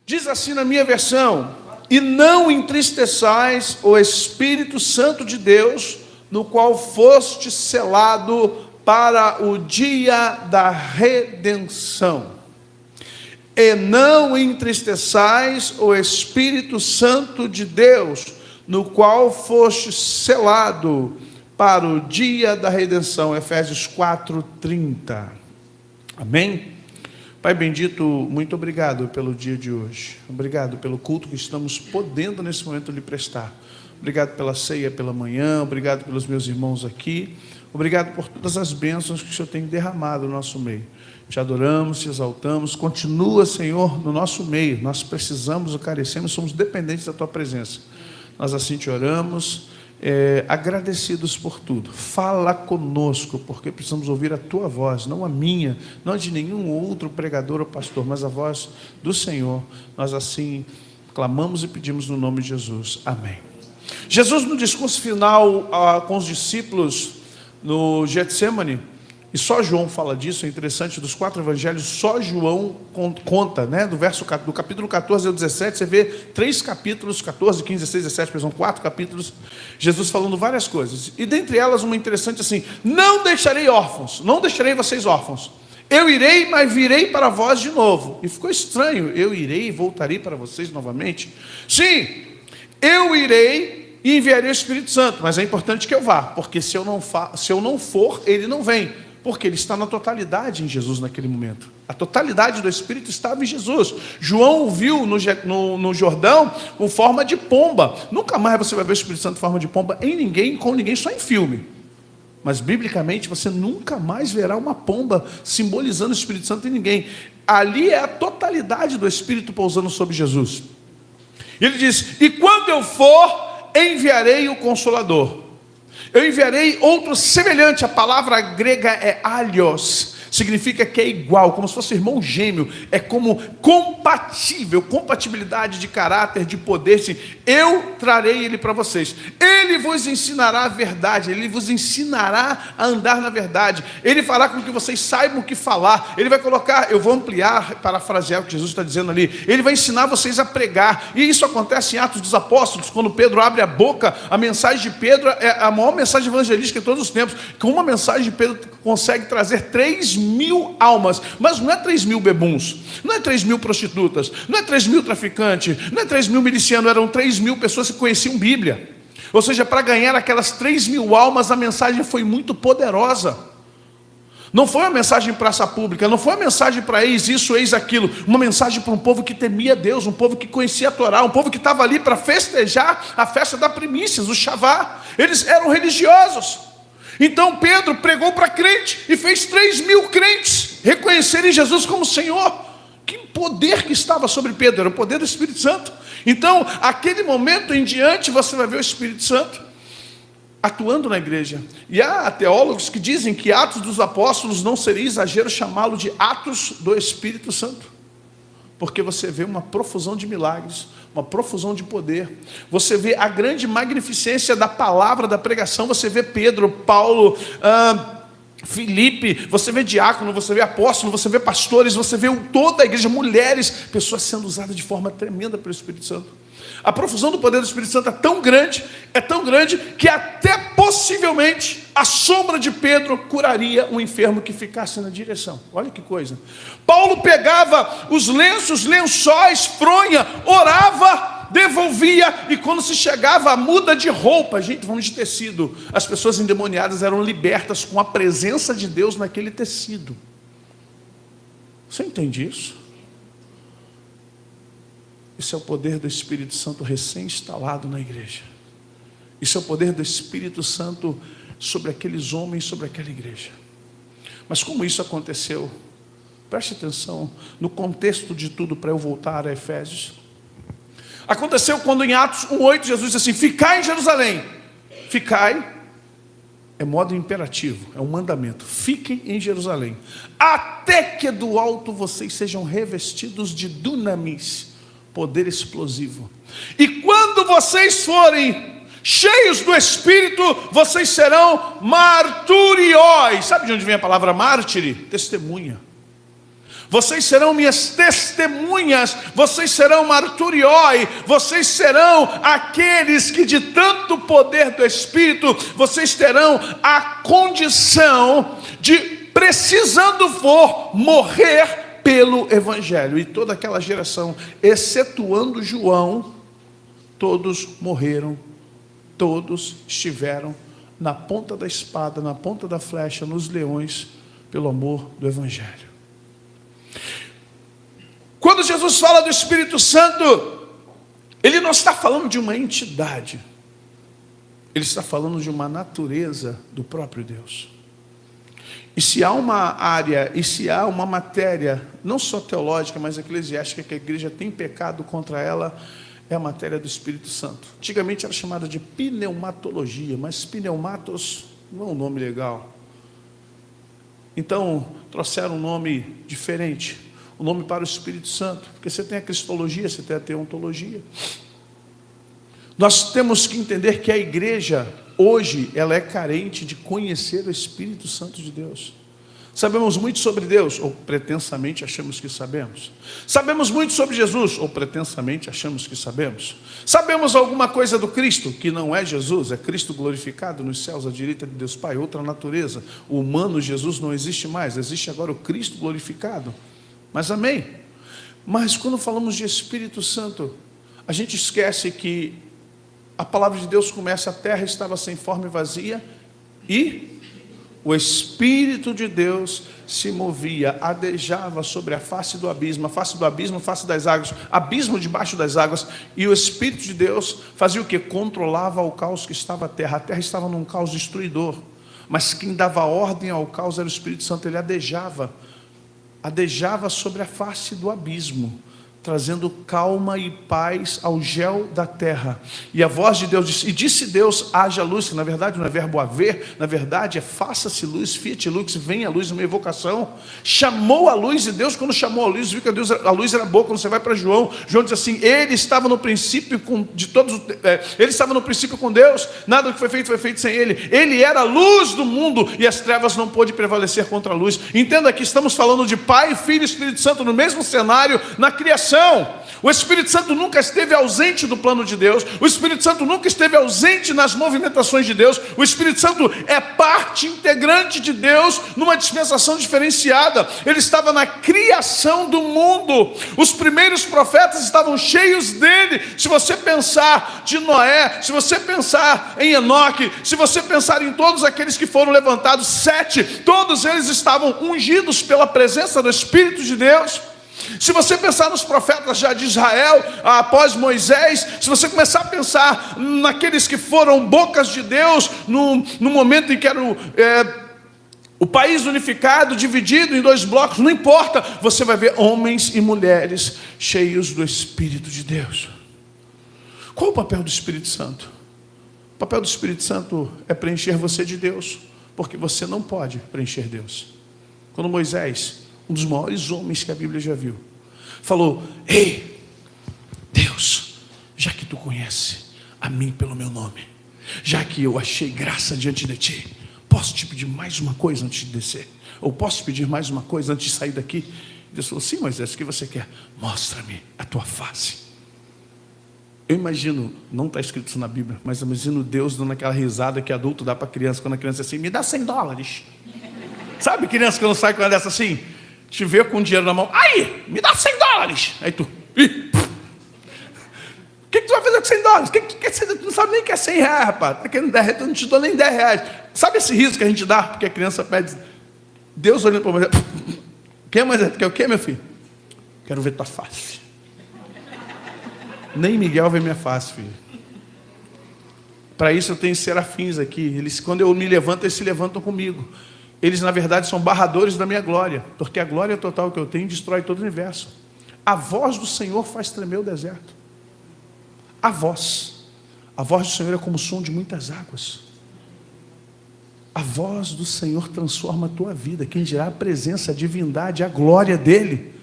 Diz assim na minha versão: e não entristeçais o Espírito Santo de Deus, no qual foste selado para o dia da redenção. E não entristeçais o Espírito Santo de Deus, no qual foste selado para o dia da redenção. Efésios 4:30. Amém? Pai bendito, muito obrigado pelo dia de hoje. Obrigado pelo culto que estamos podendo nesse momento lhe prestar. Obrigado pela ceia pela manhã. Obrigado pelos meus irmãos aqui. Obrigado por todas as bênçãos que o Senhor tem derramado no nosso meio. Te adoramos, te exaltamos. Continua, Senhor, no nosso meio. Nós precisamos, carecemos, somos dependentes da Tua presença. Nós assim te oramos, agradecidos por tudo. Fala conosco, porque precisamos ouvir a Tua voz, não a minha, não a de nenhum outro pregador ou pastor, mas a voz do Senhor. Nós assim clamamos e pedimos no nome de Jesus. Amém. Jesus, no discurso final com os discípulos no Getsemane, e só João fala disso, é interessante, dos 4 evangelhos, só João conta, né, do capítulo 14 ao 17, você vê 3 capítulos, 14, 15, 16, 17, são 4 capítulos, Jesus falando várias coisas, e dentre elas uma interessante assim: não deixarei órfãos, não deixarei vocês órfãos, eu irei, mas virei para vós de novo. E ficou estranho, eu irei e voltarei para vocês novamente. Sim, eu irei e enviarei o Espírito Santo, mas é importante que eu vá, porque se eu não for, ele não vem. Porque ele está na totalidade em Jesus naquele momento. A totalidade do Espírito estava em Jesus. João o viu no Jordão com forma de pomba. Nunca mais você vai ver o Espírito Santo em forma de pomba em ninguém, com ninguém, só em filme. Mas biblicamente você nunca mais verá uma pomba simbolizando o Espírito Santo em ninguém. Ali é a totalidade do Espírito pousando sobre Jesus. Ele diz: e quando eu for, enviarei o Consolador. Eu enviarei outro semelhante. A palavra grega é alios, significa que é igual, como se fosse irmão gêmeo, é como compatível, compatibilidade de caráter, de poder. Sim. Eu trarei ele para vocês, ele vos ensinará a verdade, ele vos ensinará a andar na verdade, ele fará com que vocês saibam o que falar, ele vai colocar, eu vou ampliar, parafrasear o que Jesus está dizendo ali, ele vai ensinar vocês a pregar, e isso acontece em Atos dos Apóstolos, quando Pedro abre a boca. A mensagem de Pedro é a maior mensagem evangelística de todos os tempos, com uma mensagem de Pedro consegue trazer 3.000 almas, mas não é 3.000 bebuns, não é 3.000 prostitutas, não é 3.000 traficantes, não é 3.000 milicianos, eram 3.000 pessoas que conheciam Bíblia. Ou seja, para ganhar aquelas 3.000 almas, a mensagem foi muito poderosa. Não foi uma mensagem em praça pública, não foi uma mensagem para eis isso, eis aquilo, uma mensagem para um povo que temia Deus, um povo que conhecia a Torá, um povo que estava ali para festejar a festa da primícias, o Shavá. Eles eram religiosos. Então Pedro pregou para crente e fez 3.000 crentes reconhecerem Jesus como Senhor. Que poder que estava sobre Pedro, era o poder do Espírito Santo. Então, aquele momento em diante, você vai ver o Espírito Santo atuando na igreja. E há teólogos que dizem que Atos dos Apóstolos não seria exagero chamá-lo de Atos do Espírito Santo, porque você vê uma profusão de milagres, uma profusão de poder, você vê a grande magnificência da palavra, da pregação, você vê Pedro, Paulo, Filipe, você vê diácono, você vê apóstolo, você vê pastores, você vê toda a igreja, mulheres, pessoas sendo usadas de forma tremenda pelo Espírito Santo. A profusão do poder do Espírito Santo é tão grande que até possivelmente a sombra de Pedro curaria um enfermo que ficasse na direção. Olha que coisa. Paulo pegava os lençóis, fronha, orava, devolvia, e quando se chegava a muda de roupa, gente, vamos de tecido, as pessoas endemoniadas eram libertas com a presença de Deus naquele tecido. Você entende isso? Isso é o poder do Espírito Santo recém-instalado na igreja. Isso é o poder do Espírito Santo sobre aqueles homens, sobre aquela igreja. Mas como isso aconteceu? Preste atenção no contexto de tudo para eu voltar a Efésios. Aconteceu quando em Atos 1:8 Jesus disse assim: ficai em Jerusalém. Ficai é modo imperativo, é um mandamento. Fiquem em Jerusalém, até que do alto vocês sejam revestidos de dunamis, poder explosivo. E quando vocês forem cheios do Espírito, vocês serão marturióis. Sabe de onde vem a palavra mártire? Testemunha. Vocês serão minhas testemunhas, vocês serão marturioi, vocês serão aqueles que de tanto poder do Espírito, vocês terão a condição de, precisando for, morrer pelo Evangelho. E toda aquela geração, excetuando João, todos morreram, todos estiveram na ponta da espada, na ponta da flecha, nos leões, pelo amor do Evangelho. Quando Jesus fala do Espírito Santo, Ele não está falando de uma entidade, Ele está falando de uma natureza do próprio Deus. E se há uma área, e se há uma matéria, não só teológica, mas eclesiástica, que a igreja tem pecado contra ela, é a matéria do Espírito Santo. Antigamente era chamada de pneumatologia, mas pneumatos não é um nome legal. Então, trouxeram um nome diferente, o nome para o Espírito Santo, porque você tem a cristologia, você tem a teontologia. Nós temos que entender que a igreja, hoje, ela é carente de conhecer o Espírito Santo de Deus. Sabemos muito sobre Deus, ou pretensamente achamos que sabemos. Sabemos muito sobre Jesus, ou pretensamente achamos que sabemos. Sabemos alguma coisa do Cristo, que não é Jesus, é Cristo glorificado nos céus à direita de Deus Pai, outra natureza. O humano Jesus não existe mais, existe agora o Cristo glorificado. Mas amém? Mas quando falamos de Espírito Santo, a gente esquece que a palavra de Deus começa: a terra estava sem forma e vazia, e o Espírito de Deus se movia, adejava sobre a face do abismo, face das águas, abismo debaixo das águas, e o Espírito de Deus fazia o que? Controlava o caos que estava a terra estava num caos destruidor, mas quem dava ordem ao caos era o Espírito Santo. Ele adejava sobre a face do abismo, trazendo calma e paz ao gel da terra. E a voz de Deus disse, e disse Deus: haja luz, que na verdade não é verbo haver, na verdade é faça-se luz, fiat lux, venha a luz, uma evocação. Chamou a luz, e Deus, quando chamou a luz, viu que a luz era boa. Quando você vai para João diz assim: ele estava no princípio ele estava no princípio com Deus, nada do que foi feito sem ele. Ele era a luz do mundo, e as trevas não pôde prevalecer contra a luz. Entenda que estamos falando de Pai, Filho e Espírito Santo no mesmo cenário, na criação. O Espírito Santo nunca esteve ausente do plano de Deus. O Espírito Santo nunca esteve ausente nas movimentações de Deus. O Espírito Santo é parte integrante de Deus numa dispensação diferenciada. Ele estava na criação do mundo. Os primeiros profetas estavam cheios dele. Se você pensar de Noé, se você pensar em Enoque, se você pensar em todos aqueles que foram levantados, 7, todos eles estavam ungidos pela presença do Espírito de Deus. Se você pensar nos profetas já de Israel, após Moisés, se você começar a pensar naqueles que foram bocas de Deus, no momento em que era o país unificado, dividido em 2 blocos, não importa, você vai ver homens e mulheres cheios do Espírito de Deus. Qual o papel do Espírito Santo? O papel do Espírito Santo é preencher você de Deus, porque você não pode preencher Deus. Quando Moisés, um dos maiores homens que a Bíblia já viu, falou: ei, Deus, já que tu conhece a mim pelo meu nome, já que eu achei graça diante de ti, posso te pedir mais uma coisa antes de descer? Ou posso te pedir mais uma coisa antes de sair daqui? Deus falou: sim, Moisés, o que você quer? Mostra-me a tua face. Eu imagino, não está escrito isso na Bíblia, mas eu imagino Deus dando aquela risada que adulto dá para criança, quando a criança diz assim: me dá $100. Sabe criança que não sai com ela dessa assim? Te vê com dinheiro na mão, aí, me dá $100. Aí tu, o que tu vai fazer com $100? Tu não sabe nem que é R$100, rapaz. Tá querendo R$10, eu não te dou nem R$10. Sabe esse riso que a gente dá, porque a criança pede? Deus olhando para você: quer o que, meu filho? Quero ver tua face. Nem Miguel vê minha face, filho. Para isso eu tenho serafins aqui. Eles, quando eu me levanto, eles se levantam comigo. Eles, na verdade, são barradores da minha glória, porque a glória total que eu tenho destrói todo o universo. A voz do Senhor faz tremer o deserto. A voz do Senhor é como o som de muitas águas. A voz do Senhor transforma a tua vida. Quem dirá a presença, a divindade, a glória dele.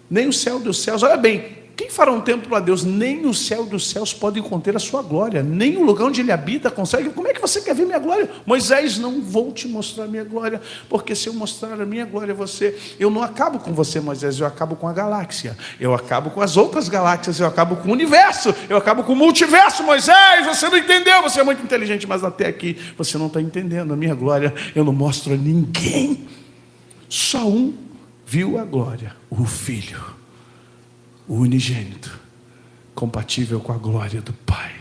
Nem o céu dos céus. Olha bem, Quem fará um templo a Deus? Nem o céu dos céus pode conter a sua glória, nem o lugar onde ele habita consegue. Como é que você quer ver minha glória? Moisés, não vou te mostrar a minha glória, porque se eu mostrar a minha glória a você, eu não acabo com você, Moisés, eu acabo com a galáxia, eu acabo com as outras galáxias, eu acabo com o universo, eu acabo com o multiverso. Moisés, você não entendeu, você é muito inteligente, mas até aqui você não está entendendo. A minha glória eu não mostro a ninguém. Só um viu a glória, o Filho, o unigênito, compatível com a glória do Pai.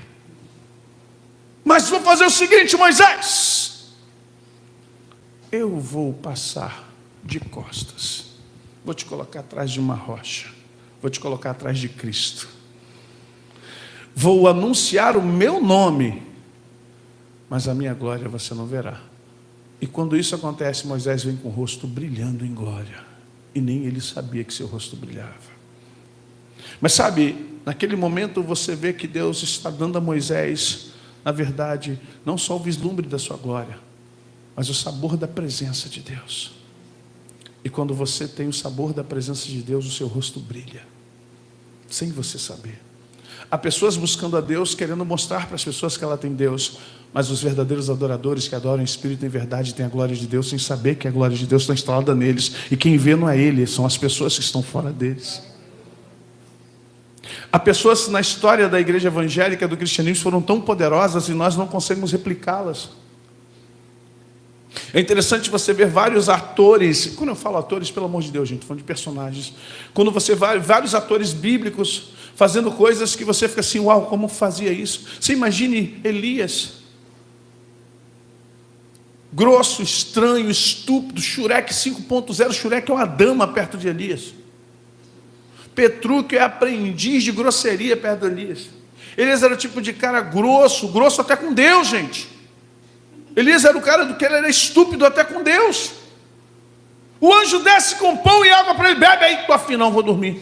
Mas vou fazer o seguinte, Moisés, eu vou passar de costas, vou te colocar atrás de uma rocha, vou te colocar atrás de Cristo, vou anunciar o meu nome, mas a minha glória você não verá. E quando isso acontece, Moisés vem com o rosto brilhando em glória, e nem ele sabia que seu rosto brilhava. Mas sabe, naquele momento você vê que Deus está dando a Moisés, na verdade, não só o vislumbre da sua glória, mas o sabor da presença de Deus. E quando você tem o sabor da presença de Deus, o seu rosto brilha, sem você saber. Há pessoas buscando a Deus, querendo mostrar para as pessoas que ela tem Deus, mas os verdadeiros adoradores que adoram em espírito e em verdade têm a glória de Deus, sem saber que a glória de Deus está instalada neles, e quem vê não é ele, são as pessoas que estão fora deles. Há pessoas na história da igreja evangélica, do cristianismo, foram tão poderosas e nós não conseguimos replicá-las. É interessante você ver vários atores, quando eu falo atores, pelo amor de Deus, gente, estou falando de personagens. Quando você vê vários atores bíblicos fazendo coisas que você fica assim, uau, como fazia isso? Você imagine Elias, grosso, estranho, estúpido, Shurek 5.0, Shurek é uma dama perto de Elias. Petrúquio é aprendiz de grosseria perto de Elias. Elias era o tipo de cara grosso, grosso até com Deus, gente. Elias era o cara do que ele era estúpido até com Deus. O anjo desce com pão e água para ele, bebe aí, afinal vou dormir.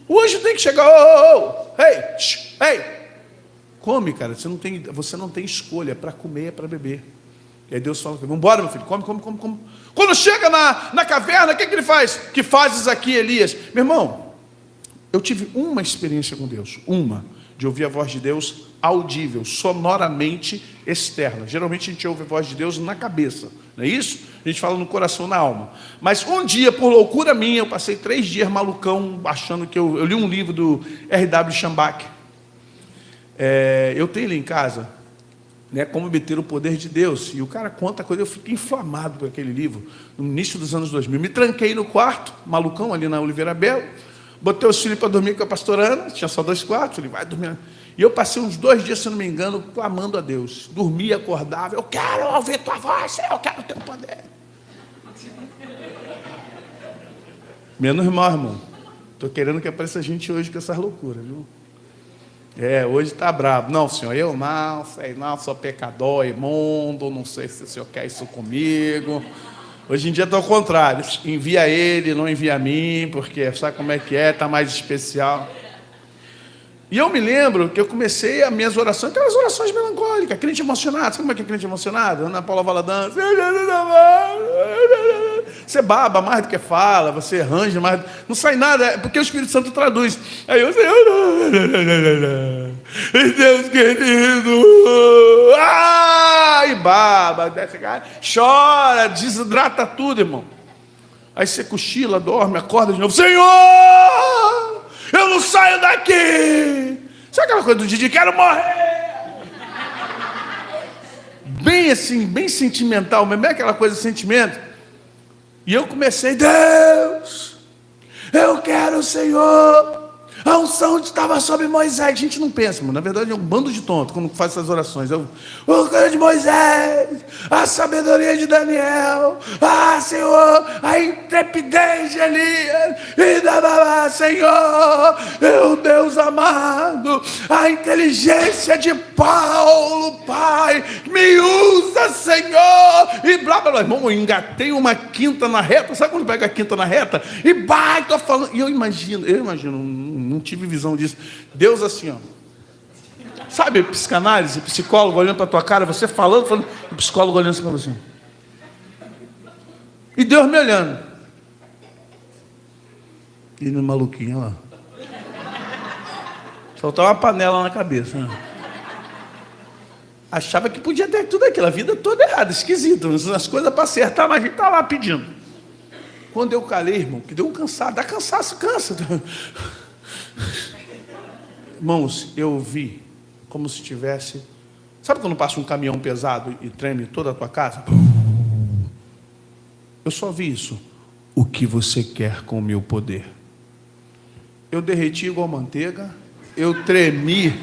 O anjo tem que chegar, ei, come, cara, você não tem escolha, para comer, é para beber. E aí Deus fala, vamos embora, meu filho, come. Quando chega na caverna, o que ele faz? Que fazes aqui, Elias? Meu irmão, eu tive uma experiência com Deus, de ouvir a voz de Deus audível, sonoramente externa. Geralmente a gente ouve a voz de Deus na cabeça, não é isso? A gente fala no coração, na alma. Mas um dia, por loucura minha, eu passei 3 dias malucão, achando que eu li um livro do R.W. Schambach. Eu tenho ele em casa, né, Como Obter o Poder de Deus, e o cara conta coisa, eu fiquei inflamado por aquele livro, no início dos anos 2000, me tranquei no quarto, malucão, ali na Oliveira Belo, botei os filhos para dormir com a pastora Ana, tinha só 2 quartos, ele vai dormir, e eu passei uns 2 dias, se não me engano, clamando a Deus, dormia, acordava, eu quero ouvir tua voz, eu quero teu poder. Menos mal, irmão, estou querendo que apareça gente hoje com essas loucuras, viu? Hoje está bravo. Não, senhor, eu não, sei não, sou pecador, imundo, não sei se o senhor quer isso comigo. Hoje em dia está ao contrário, envia ele, não envia a mim, porque sabe como é que é, está mais especial. E eu me lembro que eu comecei as minhas orações, aquelas orações melancólicas, crente emocionado. Sabe como é que é crente emocionado? Ana Paula Valadão, você baba mais do que fala, você arranja mais, não sai nada, porque o Espírito Santo traduz. Aí eu, Senhor, Deus querido, e baba, chora, desidrata tudo, irmão. Aí você cochila, dorme, acorda de novo, Senhor, eu não saio daqui. Sabe aquela coisa do Didi, quero morrer? Bem assim, bem sentimental, mas bem aquela coisa de sentimento. E eu comecei, Deus, eu quero o Senhor. A unção estava sobre Moisés. A gente não pensa, mano. Na verdade é um bando de tonto quando faz essas orações. O cara de Moisés, a sabedoria de Daniel, Senhor, a intrepidez de Elias, Senhor, meu Deus amado, a inteligência de Paulo, Pai, me usa, Senhor, e blá blá blá. Irmão, eu engatei uma quinta na reta. Sabe quando pega a quinta na reta? E tô falando. E eu imagino, não tive visão disso. Deus assim, ó. Sabe, psicanálise, psicólogo olhando para tua cara, você falando, o psicólogo olhando assim para você. E Deus me olhando. E no maluquinho, ó. Soltar uma panela na cabeça. Achava que podia ter tudo aquilo, a vida toda errada, esquisito, as coisas para acertar, mas a gente está lá pedindo. Quando eu calei, irmão, que deu um cansado, dá cansaço, cansa. Irmãos, eu vi como se tivesse... Sabe quando passa um caminhão pesado e treme toda a tua casa? Eu só vi isso. O que você quer com o meu poder? Eu derreti igual manteiga, eu tremi.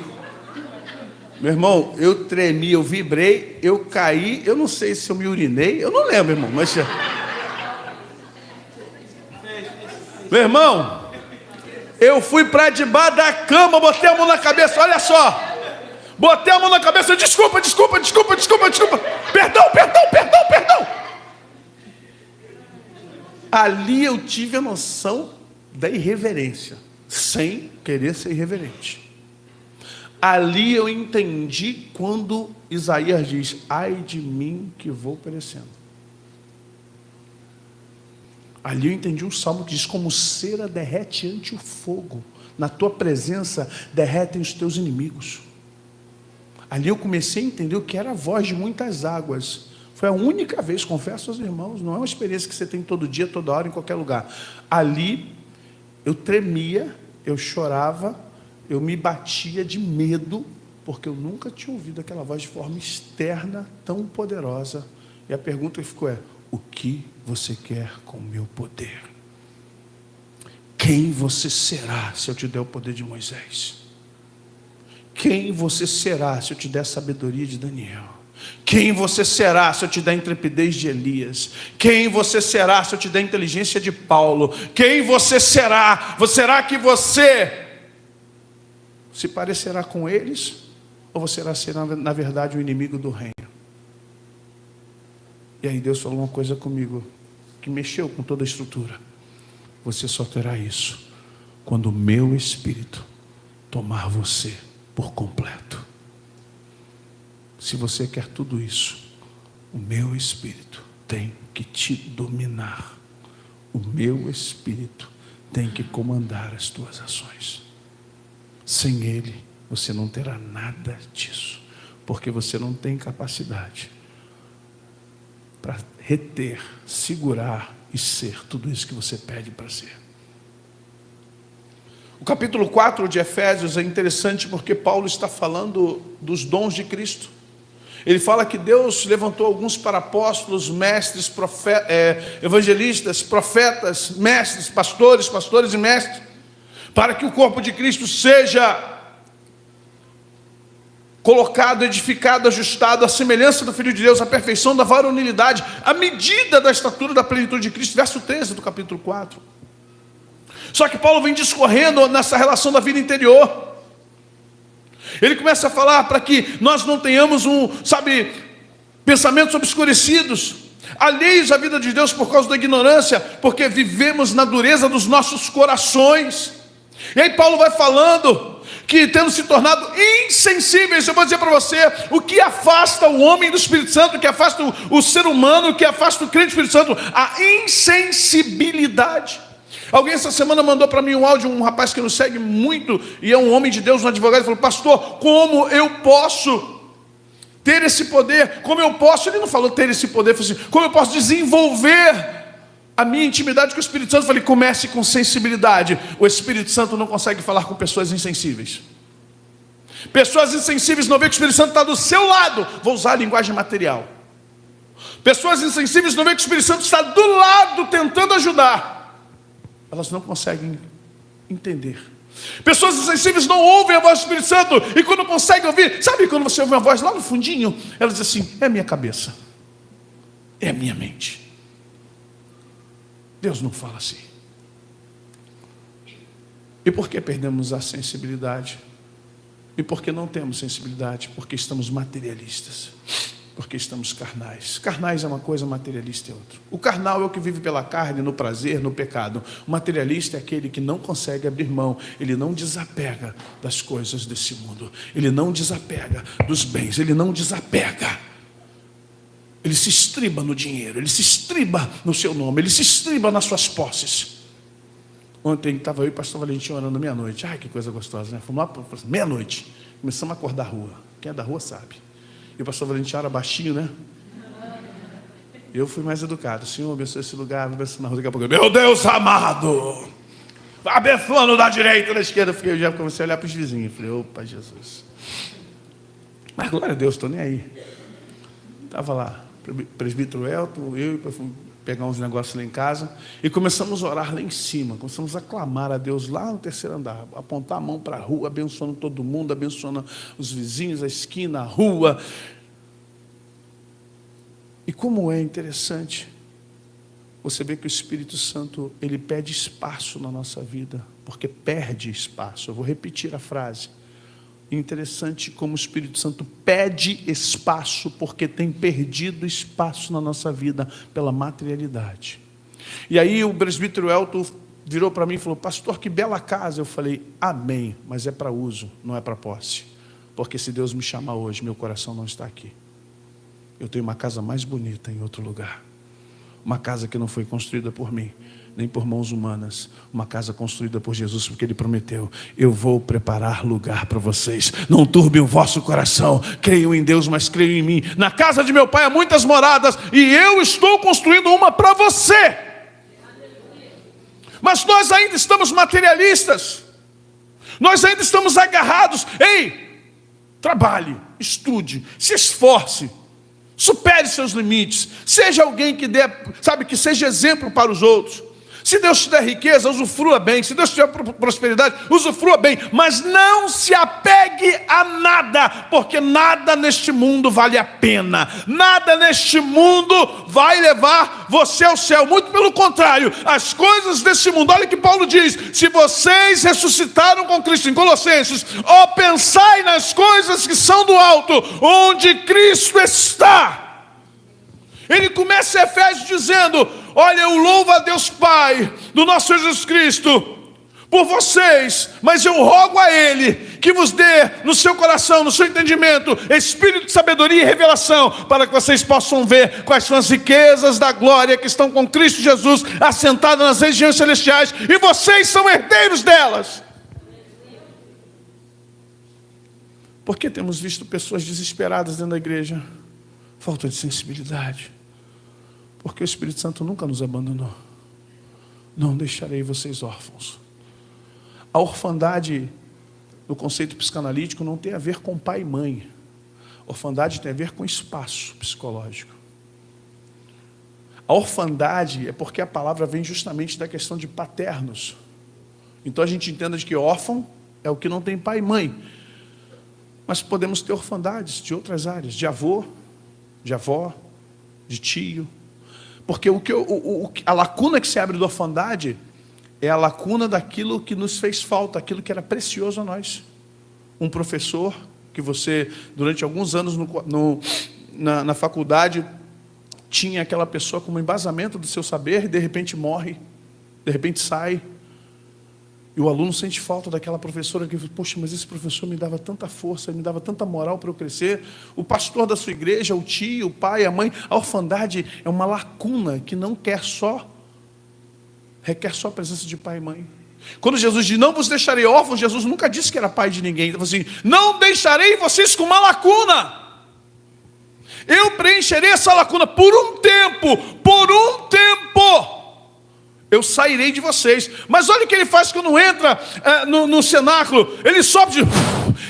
Meu irmão, eu tremi, eu vibrei, eu caí, eu não sei se eu me urinei, eu não lembro, irmão, mas... Meu irmão, eu fui para debaixo da cama, botei a mão na cabeça, olha só. Botei a mão na cabeça, desculpa. Perdão. Ali eu tive a noção da irreverência, sem querer ser irreverente. Ali eu entendi quando Isaías diz, ai de mim que vou perecendo. Ali eu entendi um salmo que diz, como cera derrete ante o fogo, na tua presença derretem os teus inimigos. Ali eu comecei a entender o que era a voz de muitas águas. Foi a única vez, confesso aos irmãos, não é uma experiência que você tem todo dia, toda hora, em qualquer lugar. Ali eu tremia, eu chorava, eu me batia de medo, porque eu nunca tinha ouvido aquela voz de forma externa tão poderosa. E a pergunta que ficou é, o que você quer com o meu poder? Quem você será se eu te der o poder de Moisés? Quem você será se eu te der a sabedoria de Daniel? Quem você será se eu te der a intrepidez de Elias? Quem você será se eu te der a inteligência de Paulo? Quem você será? Será que você se parecerá com eles? Ou você será, na verdade, o inimigo do reino? E aí Deus falou uma coisa comigo, que mexeu com toda a estrutura. Você só terá isso quando o meu Espírito tomar você por completo. Se você quer tudo isso, o meu Espírito tem que te dominar. O meu Espírito tem que comandar as tuas ações. Sem Ele, você não terá nada disso, porque você não tem capacidade para reter, segurar e ser tudo isso que você pede para ser. O capítulo 4 de Efésios é interessante porque Paulo está falando dos dons de Cristo. Ele fala que Deus levantou alguns para apóstolos, mestres, evangelistas, profetas, mestres, pastores e mestres, para que o corpo de Cristo seja colocado, edificado, ajustado à semelhança do Filho de Deus, à perfeição da varonilidade, à medida da estatura da plenitude de Cristo, verso 13 do capítulo 4. Só que Paulo vem discorrendo nessa relação da vida interior. Ele começa a falar para que nós não tenhamos pensamentos obscurecidos, alheios à vida de Deus por causa da ignorância, porque vivemos na dureza dos nossos corações. E aí Paulo vai falando que tendo se tornado insensíveis, eu vou dizer para você, o que afasta o homem do Espírito Santo, o que afasta o ser humano, o que afasta o crente do Espírito Santo, a insensibilidade. Alguém essa semana mandou para mim um áudio, um rapaz que nos segue muito, e é um homem de Deus, um advogado, e falou, pastor, como eu posso ter esse poder? Como eu posso, ele não falou ter esse poder, ele falou assim, como eu posso desenvolver a minha intimidade com o Espírito Santo? Eu falei, comece com sensibilidade. O Espírito Santo não consegue falar com pessoas insensíveis. Pessoas insensíveis não veem que o Espírito Santo está do seu lado. Vou usar a linguagem material. Pessoas insensíveis não veem que o Espírito Santo está do lado tentando ajudar. Elas não conseguem entender. Pessoas insensíveis não ouvem a voz do Espírito Santo, e quando conseguem ouvir, sabe quando você ouve uma voz lá no fundinho, ela diz assim, é a minha cabeça, é a minha mente. Deus não fala assim. E por que perdemos a sensibilidade? E por que não temos sensibilidade? Porque estamos materialistas. Porque estamos carnais. Carnais é uma coisa, materialista é outra. O carnal é o que vive pela carne, no prazer, no pecado. O materialista é aquele que não consegue abrir mão. Ele não desapega das coisas desse mundo. Ele não desapega dos bens. Ele não desapega. Ele se estriba no dinheiro. Ele se estriba no seu nome. Ele se estriba nas suas posses. Ontem estava eu e o pastor Valentim orando meia-noite. Ai, que coisa gostosa, né? Fomos lá, meia-noite. Começamos a acordar a rua. Quem é da rua sabe. E o pastor Valentim ora baixinho, né? Eu fui mais educado. Senhor, abençoe esse lugar, abençoe na rua. Daqui a pouco, meu Deus amado, abençoando da direita e da esquerda. Eu já comecei a olhar para os vizinhos. Falei, opa, Jesus. Mas glória a Deus, estou nem aí. Estava lá, presbítero Elton, eu fui pegar uns negócios lá em casa. E começamos a orar lá em cima. Começamos a clamar a Deus lá no terceiro andar. Apontar a mão para a rua, abençoando todo mundo, abençoando os vizinhos, a esquina, a rua. E como é interessante você ver que o Espírito Santo, ele pede espaço na nossa vida, porque perde espaço. Eu vou repetir a frase. Interessante como o Espírito Santo pede espaço, porque tem perdido espaço na nossa vida pela materialidade. E aí o presbítero Elton virou para mim e falou, pastor, que bela casa. Eu falei, amém, mas é para uso, não é para posse. Porque se Deus me chamar hoje, meu coração não está aqui. Eu tenho uma casa mais bonita em outro lugar. Uma casa que não foi construída por mim, nem por mãos humanas. Uma casa construída por Jesus, porque Ele prometeu, eu vou preparar lugar para vocês. Não turbe o vosso coração. Creio em Deus, mas creio em mim. Na casa de meu pai há muitas moradas, e eu estou construindo uma para você. Mas nós ainda estamos materialistas. Nós ainda estamos agarrados. Ei, trabalhe, estude, se esforce. Supere seus limites. Seja alguém que dê, sabe, que seja exemplo para os outros. Se Deus te der riqueza, usufrua bem. Se Deus te der prosperidade, usufrua bem. Mas não se apegue a nada, porque nada neste mundo vale a pena. Nada neste mundo vai levar você ao céu. Muito pelo contrário, as coisas deste mundo. Olha o que Paulo diz: se vocês ressuscitaram com Cristo, em Colossenses, ó, pensai nas coisas que são do alto, onde Cristo está. Ele começa Efésios dizendo: olha, eu louvo a Deus Pai do nosso Jesus Cristo por vocês, mas eu rogo a Ele que vos dê no seu coração, no seu entendimento, espírito de sabedoria e revelação, para que vocês possam ver quais são as riquezas da glória que estão com Cristo Jesus, assentadas nas regiões celestiais, e vocês são herdeiros delas. Por que temos visto pessoas desesperadas dentro da igreja? Falta de sensibilidade. Porque o Espírito Santo nunca nos abandonou. Não deixarei vocês órfãos. A orfandade, no conceito psicanalítico, não tem a ver com pai e mãe. A orfandade tem a ver com espaço psicológico. A orfandade é porque a palavra vem justamente da questão de paternos. Então a gente entende de que órfão é o que não tem pai e mãe. Mas podemos ter orfandades de outras áreas, de avô, de avó, de tio. Porque a lacuna que se abre da orfandade é a lacuna daquilo que nos fez falta, aquilo que era precioso a nós. Um professor que você, durante alguns anos na faculdade, tinha aquela pessoa como embasamento do seu saber, e de repente morre, de repente sai. E o aluno sente falta daquela professora que, poxa, mas esse professor me dava tanta força, me dava tanta moral para eu crescer. O pastor da sua igreja, o tio, o pai, a mãe. A orfandade é uma lacuna que não requer só a presença de pai e mãe. Quando Jesus diz, não vos deixarei órfãos, Jesus nunca disse que era pai de ninguém. Ele falou assim, não deixarei vocês com uma lacuna. Eu preencherei essa lacuna por um tempo. Eu sairei de vocês. Mas olha o que ele faz quando entra no cenáculo. Ele sobe e diz,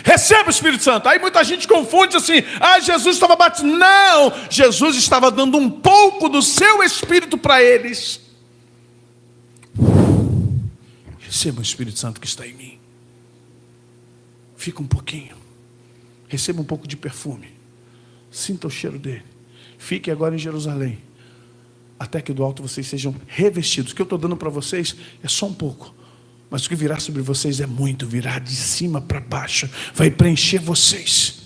receba o Espírito Santo. Aí muita gente confunde assim, Jesus estava batizando. Não, Jesus estava dando um pouco do seu Espírito para eles. Receba o Espírito Santo que está em mim. Fica um pouquinho. Receba um pouco de perfume. Sinta o cheiro dele. Fique agora em Jerusalém, até que do alto vocês sejam revestidos. O que eu estou dando para vocês é só um pouco, mas o que virá sobre vocês é muito. Virá de cima para baixo, vai preencher vocês.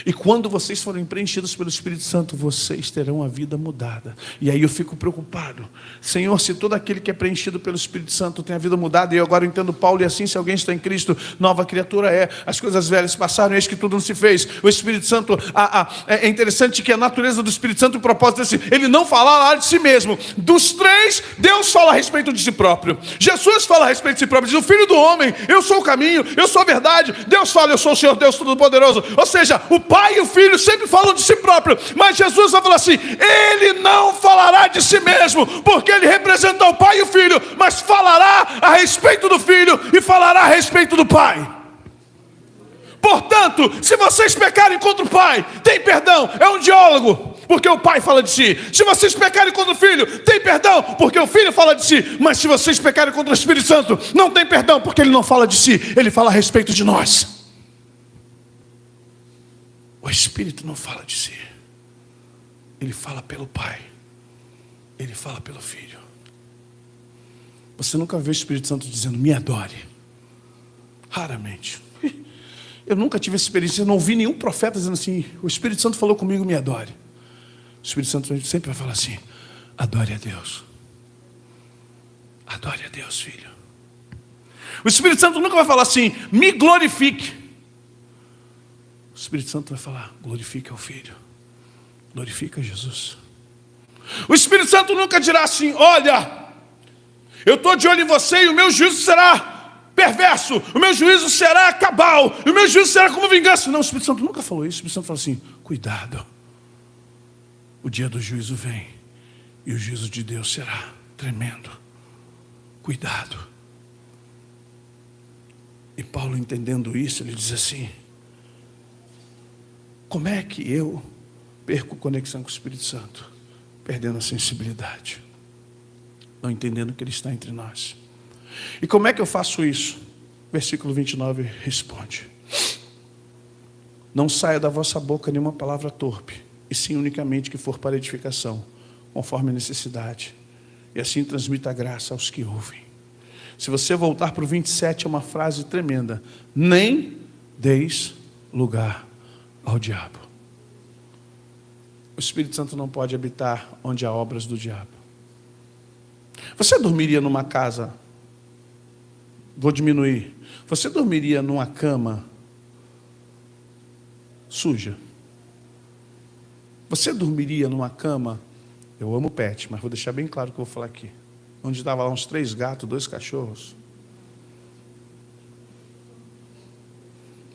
E quando vocês forem preenchidos pelo Espírito Santo, vocês terão a vida mudada. E aí eu fico preocupado. Senhor, se todo aquele que é preenchido pelo Espírito Santo tem a vida mudada, e eu agora entendo Paulo, e assim, se alguém está em Cristo, nova criatura é. As coisas velhas passaram, eis que tudo não se fez. O Espírito Santo, é interessante que a natureza do Espírito Santo, o propósito desse, ele não fala lá de si mesmo. Dos três, Deus fala a respeito de si próprio. Jesus fala a respeito de si próprio, diz: o Filho do Homem, eu sou o caminho, eu sou a verdade. Deus fala: eu sou o Senhor Deus Todo-Poderoso. Ou seja, o Pai e o Filho sempre falam de si próprio, mas Jesus vai falar assim: ele não falará de si mesmo, porque ele representa o Pai e o Filho, mas falará a respeito do Filho e falará a respeito do Pai. Portanto, se vocês pecarem contra o Pai, tem perdão, é um diálogo, porque o Pai fala de si. Se vocês pecarem contra o Filho, tem perdão, porque o Filho fala de si. Mas se vocês pecarem contra o Espírito Santo, não tem perdão, porque ele não fala de si, ele fala a respeito de nós. O Espírito não fala de si, ele fala pelo Pai, ele fala pelo Filho. Você nunca vê o Espírito Santo dizendo: me adore. Raramente. Eu nunca tive essa experiência, eu não ouvi nenhum profeta dizendo assim: o Espírito Santo falou comigo, me adore. O Espírito Santo sempre vai falar assim: adore a Deus. Adore a Deus, filho. O Espírito Santo nunca vai falar assim: me glorifique. O Espírito Santo vai falar: glorifica o Filho, glorifica Jesus. O Espírito Santo nunca dirá assim: olha, eu estou de olho em você e o meu juízo será perverso, o meu juízo será cabal, o meu juízo será como vingança. Não, o Espírito Santo nunca falou isso. O Espírito Santo fala assim: cuidado, o dia do juízo vem, e o juízo de Deus será tremendo. Cuidado. E Paulo, entendendo isso, ele diz assim: como é que eu perco conexão com o Espírito Santo? Perdendo a sensibilidade, não entendendo que ele está entre nós. E como é que eu faço isso? Versículo 29 responde: não saia da vossa boca nenhuma palavra torpe, e sim unicamente que for para edificação, conforme a necessidade, e assim transmita a graça aos que ouvem. Se você voltar para o 27, é uma frase tremenda: nem deis lugar ao diabo. O Espírito Santo não pode habitar onde há obras do diabo. Você dormiria numa casa, vou diminuir, você dormiria numa cama suja? Você dormiria numa cama, eu amo pet, mas vou deixar bem claro o que eu vou falar aqui, onde estava lá uns 3 gatos, 2 cachorros?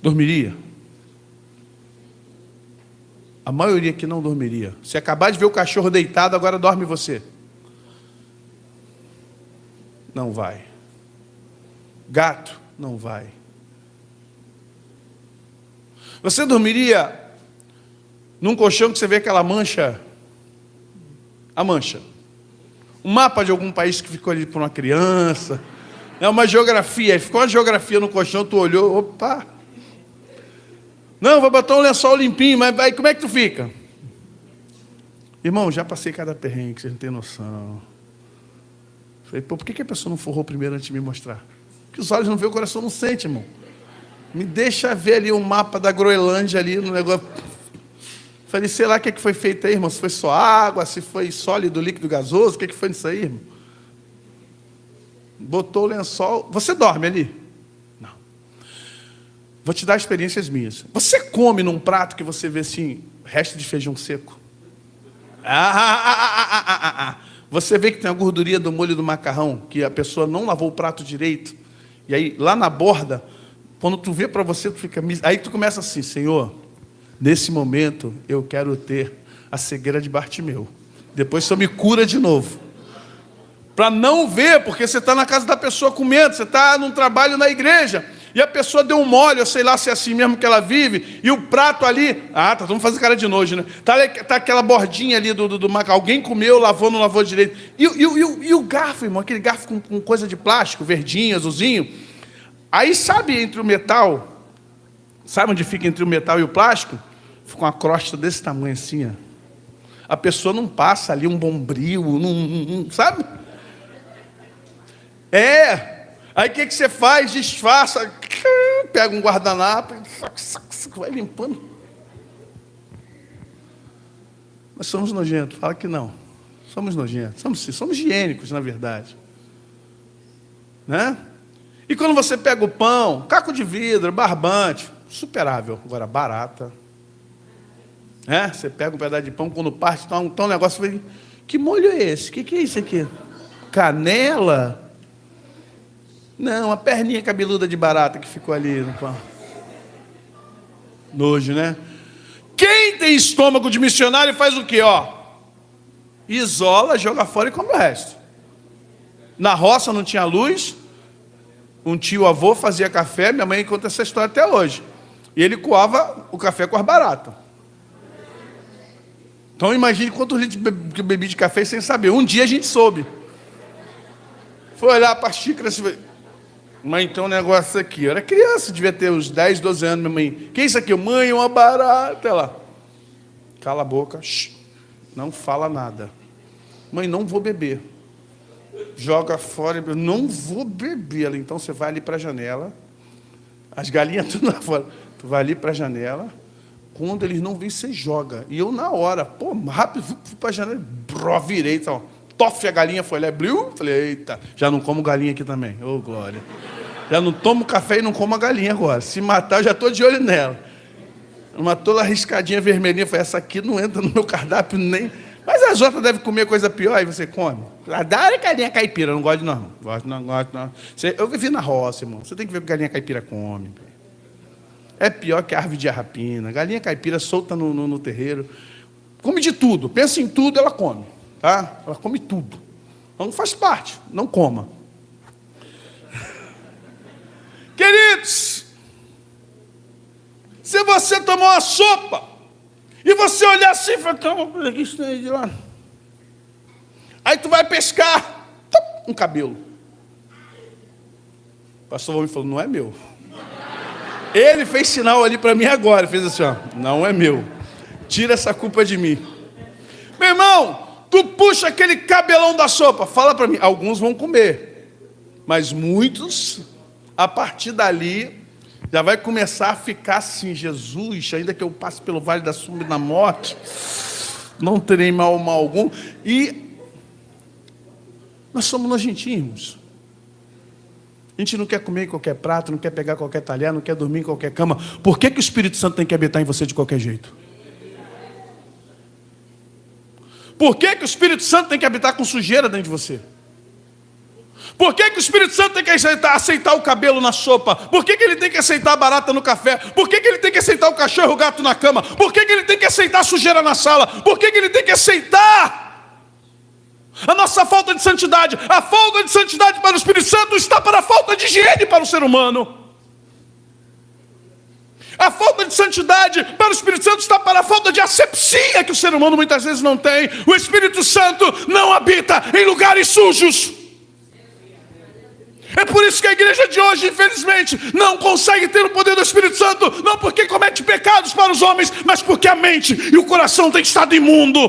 Dormiria? A maioria que não dormiria. Se acabar de ver o cachorro deitado, agora dorme você. Não vai. Gato, não vai. Você dormiria num colchão que você vê aquela mancha? A mancha. Um mapa de algum país que ficou ali por uma criança. É uma geografia. Ficou uma geografia no colchão, tu olhou, opa. Não, vou botar um lençol limpinho, mas aí como é que tu fica? Irmão, já passei cada perrengue, vocês não têm noção. Falei, pô, por que a pessoa não forrou primeiro antes de me mostrar? Porque os olhos não veem, o coração não sente, irmão. Me deixa ver ali um mapa da Groenlândia ali no negócio. Falei, sei lá o que foi feito aí, irmão. Se foi só água, se foi sólido, líquido, gasoso, o que foi nisso aí, irmão? Botou o lençol. Você dorme ali? Não. Vou te dar experiências minhas. Você come num prato que você vê assim, resto de feijão seco? Você vê que tem a gordurinha do molho do macarrão, que a pessoa não lavou o prato direito. E aí, lá na borda, quando tu vê para você, tu fica... Aí tu começa assim: Senhor, nesse momento, eu quero ter a cegueira de Bartimeu. Depois o Senhor me cura de novo. Para não ver, porque você está na casa da pessoa comendo, você está num trabalho na igreja, e a pessoa deu um mole, eu sei lá se é assim mesmo que ela vive, e o prato ali, tá, vamos fazer cara de nojo, né? Tá aquela bordinha ali do macarrão, alguém comeu, lavou, não lavou direito. E o garfo, irmão, aquele garfo com coisa de plástico, verdinho, azulzinho. Aí sabe entre o metal, sabe onde fica entre o metal e o plástico? Fica uma crosta desse tamanho assim, ó. A pessoa não passa ali um bombril, sabe? Aí o que você faz? Disfarça, pega um guardanapo, vai limpando. Nós somos nojentos. Fala que não. Somos nojentos. Somos higiênicos, na verdade. Né? E quando você pega o pão, caco de vidro, barbante, superável. Agora, barata. Você pega um pedaço de pão, quando parte, tá um negócio. Que molho é esse? O que é isso aqui? Canela? Não, a perninha cabeluda de barata que ficou ali no pão. Nojo, né? Quem tem estômago de missionário faz o quê? Isola, joga fora e come o resto. Na roça não tinha luz. Um tio avô fazia café, minha mãe conta essa história até hoje. E ele coava o café com as baratas. Então imagine quantos litros que eu bebi de café sem saber. Um dia a gente soube. Foi olhar para a xícara e mãe, então um negócio aqui. Eu era criança, devia ter uns 10, 12 anos, minha mãe. Que é isso aqui? Mãe, uma barata. Ela, cala a boca, não fala nada. Mãe, não vou beber. Joga fora, não vou beber. Ela, então você vai ali para a janela. As galinhas tudo lá fora. Tu vai ali para a janela. Quando eles não vêm, você joga. E eu na hora, rápido, fui para a janela, virei, então, tofe a galinha, foi lá, abriu, falei, eita, já não como galinha aqui também, ô glória. Já não tomo café e não como a galinha agora. Se matar, eu já estou de olho nela. Uma tola riscadinha vermelhinha, falei, essa aqui não entra no meu cardápio nem... Mas as outras devem comer coisa pior, aí você come. Adoro galinha caipira, não gosto não. Gosto não. Eu vivi na roça, irmão. Você tem que ver o que galinha caipira come. É pior que a árvore de arrapina. Galinha caipira solta no terreiro. Come de tudo. Pensa em tudo, ela come. Tá? Ela come tudo. Então faz parte. Não coma. Queridos, se você tomar uma sopa e você olhar assim e falar, toma, isso aí de lá. Aí tu vai pescar um cabelo. O pastor me falou, não é meu. Ele fez sinal ali para mim agora, fez assim, não é meu. Tira essa culpa de mim. Meu irmão, tu puxa aquele cabelão da sopa, fala para mim, alguns vão comer, mas muitos, a partir dali, já vai começar a ficar assim, Jesus, ainda que eu passe pelo vale da sombra da morte, não terei mal algum. E nós somos nojentinhos. A gente não quer comer em qualquer prato, não quer pegar qualquer talher, não quer dormir em qualquer cama. Por que o Espírito Santo tem que habitar em você de qualquer jeito? Por que o Espírito Santo tem que habitar com sujeira dentro de você? Por que o Espírito Santo tem que aceitar o cabelo na sopa? Por que ele tem que aceitar a barata no café? Por que ele tem que aceitar o cachorro e o gato na cama? Por que ele tem que aceitar a sujeira na sala? Por que ele tem que aceitar a nossa falta de santidade? A falta de santidade para o Espírito Santo está para a falta de higiene para o ser humano. A falta de santidade para o Espírito Santo está para a falta de asepsia que o ser humano muitas vezes não tem. O Espírito Santo não habita em lugares sujos. É por isso que a igreja de hoje, infelizmente, não consegue ter o poder do Espírito Santo, não porque comete pecados para os homens, mas porque a mente e o coração têm estado imundo.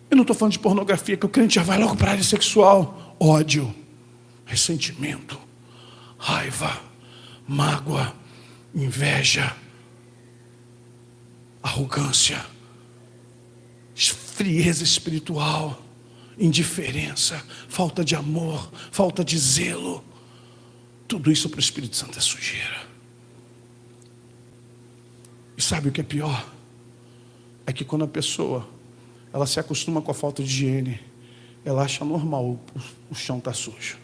Eu não estou falando de pornografia, que o crente já vai logo para a área sexual. Ódio, ressentimento, raiva, mágoa, inveja, arrogância, frieza espiritual, indiferença, falta de amor, falta de zelo. Tudo isso para o Espírito Santo é sujeira. E sabe o que é pior? É que quando a pessoa ela se acostuma com a falta de higiene, ela acha normal o chão estar sujo.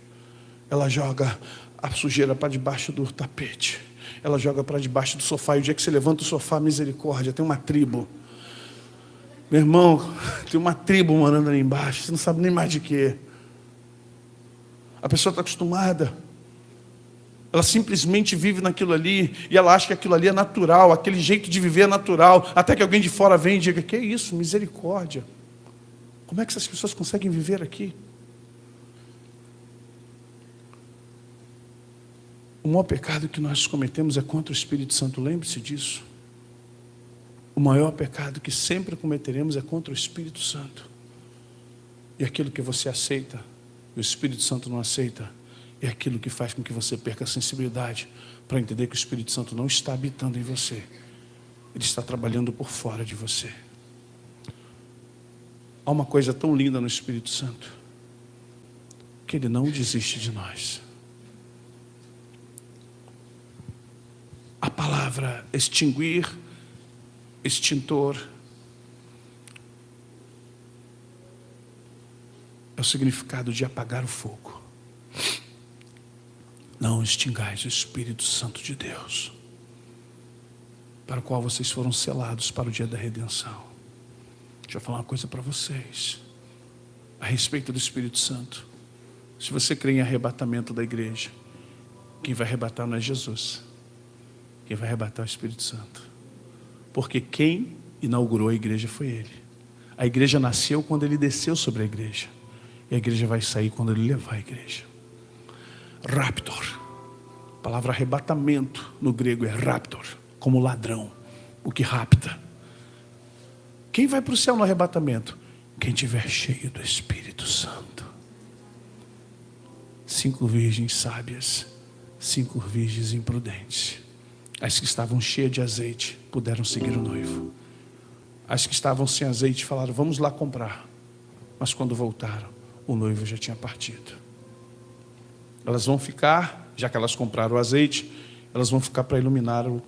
Ela joga a sujeira para debaixo do tapete. Ela joga para debaixo do sofá. E o dia que você levanta o sofá, misericórdia, tem uma tribo. Meu irmão, tem uma tribo morando ali embaixo. Você não sabe nem mais de quê. A pessoa está acostumada. Ela simplesmente vive naquilo ali. E ela acha que aquilo ali é natural. Aquele jeito de viver é natural. Até que alguém de fora vem e diga, que é isso? Misericórdia. Como é que essas pessoas conseguem viver aqui? O maior pecado que nós cometemos é contra o Espírito Santo. Lembre-se disso. O maior pecado que sempre cometeremos é contra o Espírito Santo. E aquilo que você aceita, e o Espírito Santo não aceita, é aquilo que faz com que você perca a sensibilidade para entender que o Espírito Santo não está habitando em você. Ele está trabalhando por fora de você. há uma coisa tão linda no Espírito Santo, que Ele não desiste de nós. A palavra extinguir, extintor, é o significado de apagar o fogo. Não extingais o Espírito Santo de Deus, para o qual vocês foram selados para o dia da redenção. Deixa eu falar uma coisa para vocês, a respeito do Espírito Santo. Se você crê em arrebatamento da igreja, quem vai arrebatar não é Jesus, quem vai arrebatar é o Espírito Santo. Porque quem inaugurou a igreja foi Ele. A igreja nasceu quando Ele desceu sobre a igreja, e a igreja vai sair quando Ele levar a igreja. Raptor, a palavra arrebatamento no grego é raptor, como ladrão, o que rapta. Quem vai para o céu no arrebatamento? Quem tiver cheio do Espírito Santo. 5 virgens sábias, 5 virgens imprudentes. As que estavam cheias de azeite puderam seguir o noivo. As que estavam sem azeite falaram, vamos lá comprar. Mas quando voltaram, o noivo já tinha partido. Elas vão ficar, já que elas compraram o azeite, elas vão ficar para iluminar o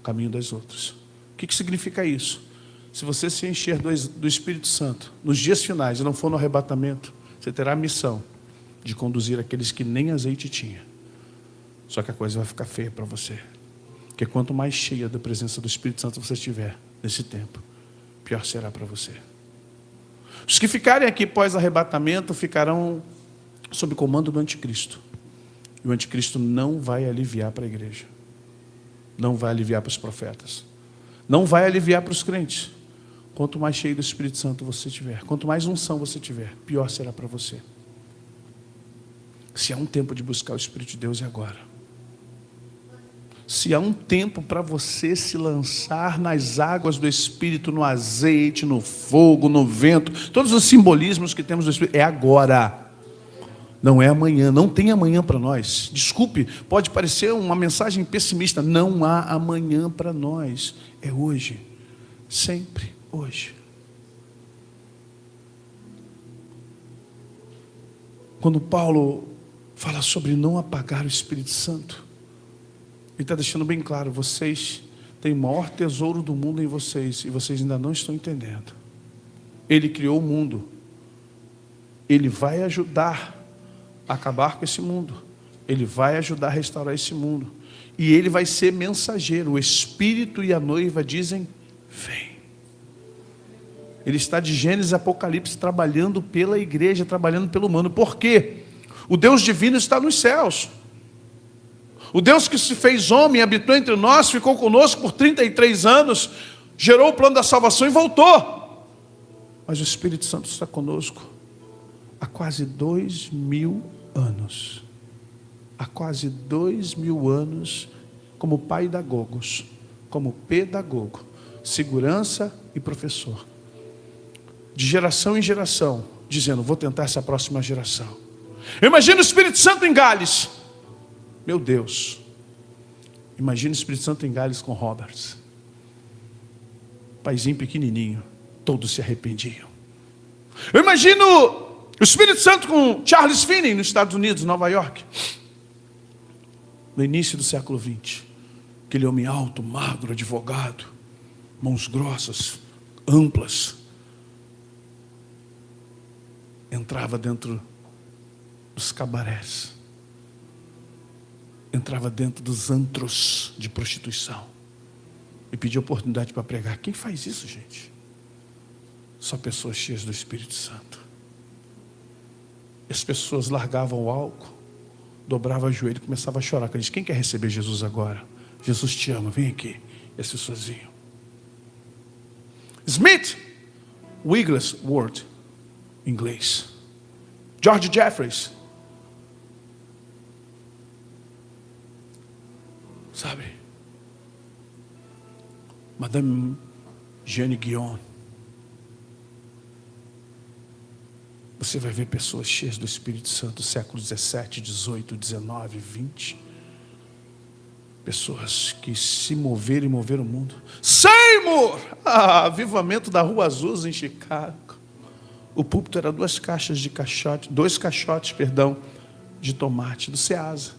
caminho das outras. O que significa isso? Se você se encher do Espírito Santo nos dias finais e não for no arrebatamento, você terá a missão de conduzir aqueles que nem azeite tinha. Só que a coisa vai ficar feia para você. Porque quanto mais cheia da presença do Espírito Santo você estiver nesse tempo, pior será para você. Os que ficarem aqui pós-arrebatamento ficarão sob comando do anticristo. E o anticristo não vai aliviar para a igreja. Não vai aliviar para os profetas. Não vai aliviar para os crentes. Quanto mais cheio do Espírito Santo você tiver, quanto mais unção você tiver, pior será para você. Se há um tempo de buscar o Espírito de Deus, é agora. Se há um tempo para você se lançar nas águas do Espírito, no azeite, no fogo, no vento, todos os simbolismos que temos do Espírito, é agora. Não é amanhã, não tem amanhã para nós. Desculpe, pode parecer uma mensagem pessimista. Não há amanhã para nós. É hoje, sempre hoje. Quando Paulo fala sobre não apagar o Espírito Santo, ele está deixando bem claro, vocês têm o maior tesouro do mundo em vocês, e vocês ainda não estão entendendo. Ele criou o mundo. Ele vai ajudar a acabar com esse mundo. Ele vai ajudar a restaurar esse mundo. E ele vai ser mensageiro. O Espírito e a noiva dizem, vem. Ele está de Gênesis a Apocalipse trabalhando pela igreja, trabalhando pelo humano. Por quê? O Deus divino está nos céus. O Deus que se fez homem, habitou entre nós, ficou conosco por 33 anos, gerou o plano da salvação e voltou. Mas o Espírito Santo está conosco há quase 2000 anos. Há quase 2000 anos, como paidagogos, como pedagogo, segurança e professor. De geração em geração, dizendo, vou tentar essa próxima geração. Eu imagino o Espírito Santo em Gales. Meu Deus. Imagina o Espírito Santo em Gales com Roberts. Paizinho pequenininho. Todos se arrependiam. Eu imagino o Espírito Santo com Charles Finney nos Estados Unidos, Nova York. No início do século XX. Aquele homem alto, magro, advogado. Mãos grossas, amplas. Entrava dentro dos cabarés. Entrava dentro dos antros de prostituição. E pedia oportunidade para pregar. Quem faz isso, gente? Só pessoas cheias do Espírito Santo. E as pessoas largavam o álcool, dobravam o joelho e começavam a chorar. Quem quer receber Jesus agora? Jesus te ama, vem aqui. E as pessoas vinham. Smith Wigglesworth, inglês. George Jeffreys. Sabe? Madame Jeanne Guyon. Você vai ver pessoas cheias do Espírito Santo, século 17, 18, 19, 20. Pessoas que se moveram e moveram o mundo. Seymour! Avivamento da Rua Azusa em Chicago. O púlpito era dois caixotes, de tomate, do Ceasa.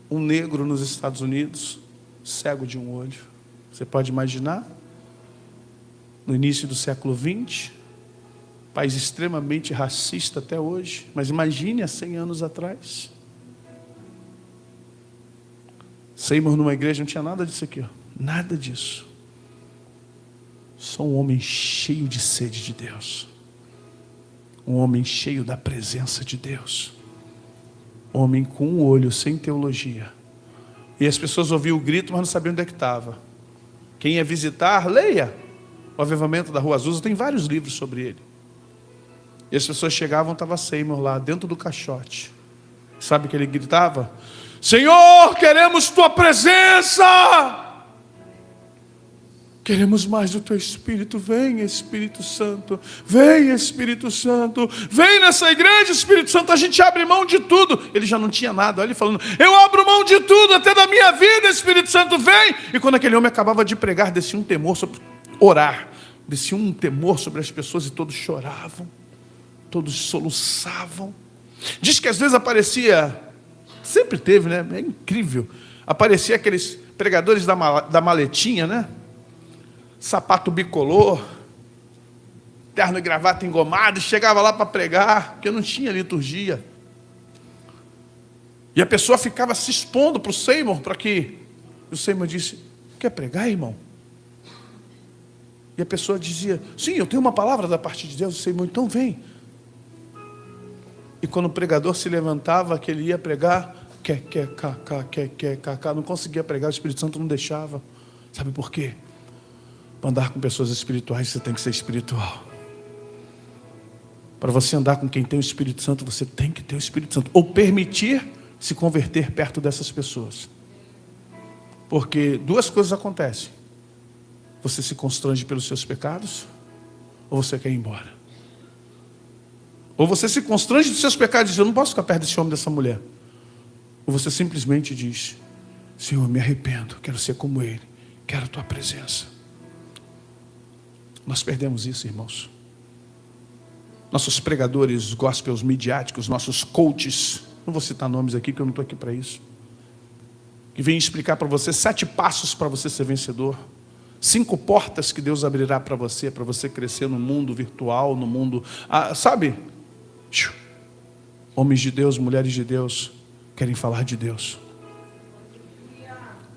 Um negro nos Estados Unidos, cego de um olho. Você pode imaginar? No início do século XX, país extremamente racista até hoje, mas imagine há 100 anos atrás. Seymour numa igreja não tinha nada disso aqui, ó. Nada disso. Só um homem cheio de sede de Deus. Um homem cheio da presença de Deus. Homem com um olho, sem teologia. E as pessoas ouviam o grito, mas não sabiam onde é que estava. Quem ia visitar, leia. O Avivamento da Rua Azusa tem vários livros sobre ele. E as pessoas chegavam, estava Seymour lá, dentro do caixote. Sabe o que ele gritava? Senhor, queremos tua presença! Queremos mais do teu Espírito. Vem, Espírito Santo. Vem, Espírito Santo. Vem nessa igreja, Espírito Santo. A gente abre mão de tudo. Ele já não tinha nada. Olha ele falando, eu abro mão de tudo, até da minha vida, Espírito Santo, vem. E quando aquele homem acabava de pregar, descia um temor sobre orar. Descia um temor sobre as pessoas e todos choravam. Todos soluçavam. Diz que às vezes aparecia, sempre teve, né? É incrível. Aparecia aqueles pregadores da maletinha, né? Sapato bicolor, terno e gravata engomado, e chegava lá para pregar, porque não tinha liturgia. E a pessoa ficava se expondo para o Seymour, para que o Seymour disse, quer pregar, irmão? E a pessoa dizia, sim, eu tenho uma palavra da parte de Deus. O Seymour, então vem. E quando o pregador se levantava, que ele ia pregar, quer, não conseguia pregar, o Espírito Santo não deixava. Sabe por quê? Para andar com pessoas espirituais, você tem que ser espiritual. Para você andar com quem tem o Espírito Santo, você tem que ter o Espírito Santo. Ou permitir se converter perto dessas pessoas. Porque duas coisas acontecem. Você se constrange pelos seus pecados, ou você quer ir embora. Ou você se constrange dos seus pecados e diz, eu não posso ficar perto desse homem, dessa mulher. Ou você simplesmente diz, Senhor, eu me arrependo, quero ser como ele, quero a tua presença. Nós perdemos isso, irmãos. Nossos pregadores gospels midiáticos, nossos coaches, não vou citar nomes aqui, que eu não estou aqui para isso, que vêm explicar para você 7 passos para você ser vencedor, 5 portas que Deus abrirá para você crescer no mundo virtual, no mundo, sabe? Homens de Deus, mulheres de Deus, querem falar de Deus.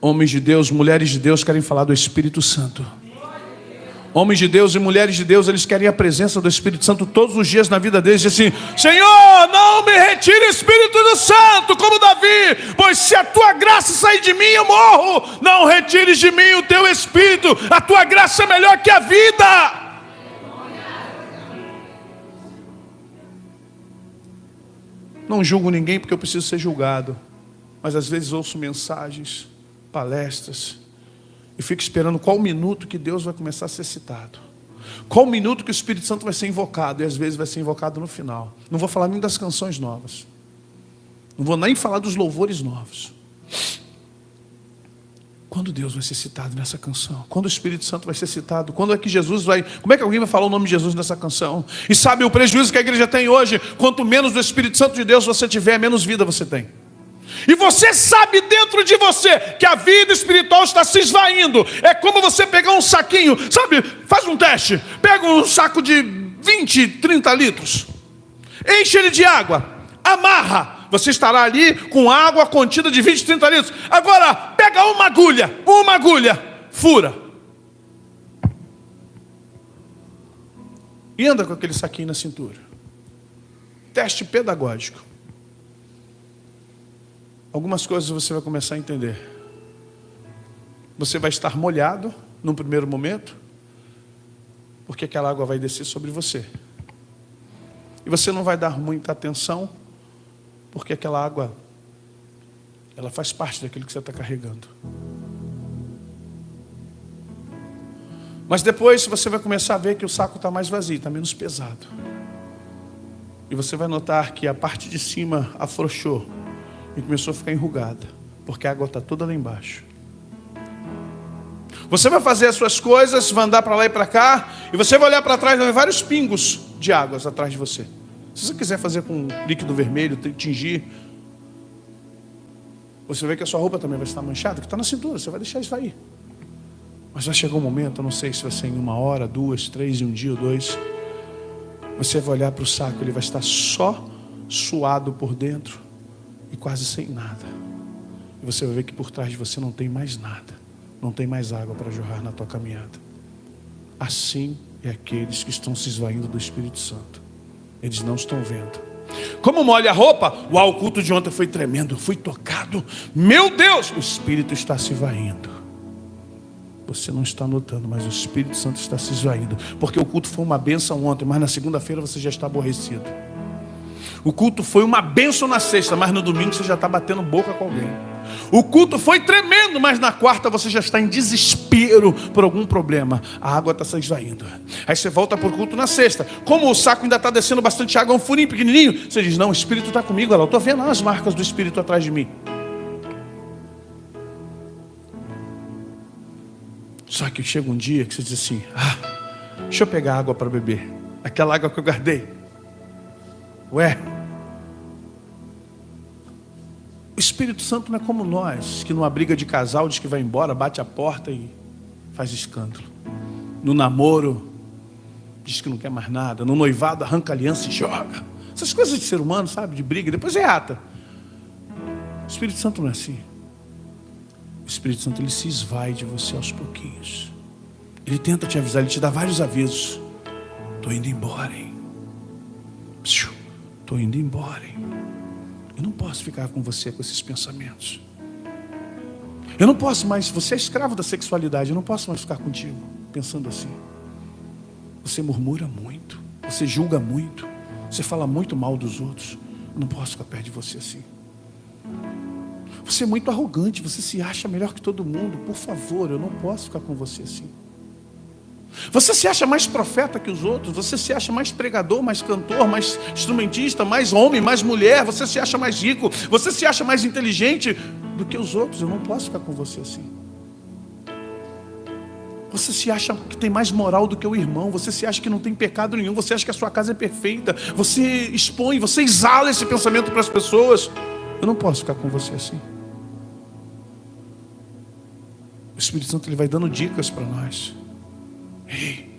Homens de Deus, mulheres de Deus, querem falar do Espírito Santo. Homens de Deus e mulheres de Deus, eles querem a presença do Espírito Santo todos os dias na vida deles. Dizem assim, Senhor, não me retire o Espírito do Santo, como Davi, pois se a tua graça sair de mim, eu morro. Não retires de mim o teu Espírito, a tua graça é melhor que a vida. Não julgo ninguém porque eu preciso ser julgado, mas às vezes ouço mensagens, palestras, e fico esperando qual minuto que Deus vai começar a ser citado. Qual minuto que o Espírito Santo vai ser invocado. E às vezes vai ser invocado no final. Não vou falar nem das canções novas. Não vou nem falar dos louvores novos. Quando Deus vai ser citado nessa canção? Quando o Espírito Santo vai ser citado? Quando é que Jesus vai... Como é que alguém vai falar o nome de Jesus nessa canção? E sabe o prejuízo que a igreja tem hoje? Quanto menos do Espírito Santo de Deus você tiver, menos vida você tem. E você sabe dentro de você que a vida espiritual está se esvaindo. É como você pegar um saquinho, sabe? Faz um teste. Pega um saco de 20, 30 litros. Enche ele de água. Amarra. Você estará ali com água contida de 20, 30 litros. Agora, pega uma agulha, fura. E anda com aquele saquinho na cintura. Teste pedagógico. Algumas coisas você vai começar a entender. Você vai estar molhado num primeiro momento, porque aquela água vai descer sobre você. E você não vai dar muita atenção, porque aquela água, ela faz parte daquilo que você está carregando. Mas depois você vai começar a ver que o saco está mais vazio, está menos pesado. E você vai notar que a parte de cima afrouxou e começou a ficar enrugada, porque a água está toda lá embaixo. Você vai fazer as suas coisas, vai andar para lá e para cá, e você vai olhar para trás, vai ver vários pingos de águas atrás de você. Se você quiser fazer com líquido vermelho, tingir, você vê que a sua roupa também vai estar manchada, que está na cintura, você vai deixar isso aí. Mas vai chegar um momento, eu não sei se vai ser em 1 hora, 2, 3, em um dia ou 2, você vai olhar para o saco, ele vai estar só suado por dentro e quase sem nada. E você vai ver que por trás de você não tem mais nada. Não tem mais água para jorrar na tua caminhada. Assim é aqueles que estão se esvaindo do Espírito Santo. Eles não estão vendo. Como molha a roupa, uau, o culto de ontem foi tremendo, fui tocado. Meu Deus, o Espírito está se esvaindo. Você não está notando, mas o Espírito Santo está se esvaindo. Porque o culto foi uma bênção ontem, mas na segunda-feira você já está aborrecido. O culto foi uma bênção na sexta, mas no domingo você já está batendo boca com alguém. O culto foi tremendo, mas na quarta você já está em desespero por algum problema. A água está se esvaindo. Aí você volta para o culto na sexta. Como o saco ainda está descendo bastante água, um furinho pequenininho, você diz, não, o Espírito está comigo, eu estou vendo as marcas do Espírito atrás de mim. Só que chega um dia que você diz assim, deixa eu pegar água para beber. Aquela água que eu guardei. Ué, o Espírito Santo não é como nós, que numa briga de casal diz que vai embora, bate a porta e faz escândalo. No namoro, diz que não quer mais nada. No noivado, arranca a aliança e joga. Essas coisas de ser humano, sabe, de briga, depois reata. O Espírito Santo não é assim. O Espírito Santo, ele se esvai de você aos pouquinhos. Ele tenta te avisar, ele te dá vários avisos. Estou indo embora, hein? Estou indo embora, hein? Eu não posso ficar com você com esses pensamentos. Eu não posso mais, você é escravo da sexualidade, eu não posso mais ficar contigo pensando assim. Você murmura muito, você julga muito, você fala muito mal dos outros. Eu não posso ficar perto de você assim. Você é muito arrogante, você se acha melhor que todo mundo. Por favor, eu não posso ficar com você assim. Você se acha mais profeta que os outros, você se acha mais pregador, mais cantor, mais instrumentista, mais homem, mais mulher, você se acha mais rico, você se acha mais inteligente do que os outros. Eu não posso ficar com você assim. Você se acha que tem mais moral do que o irmão, você se acha que não tem pecado nenhum, você acha que a sua casa é perfeita, você expõe, você exala esse pensamento para as pessoas. Eu não posso ficar com você assim. O Espírito Santo, ele vai dando dicas para nós. Ei,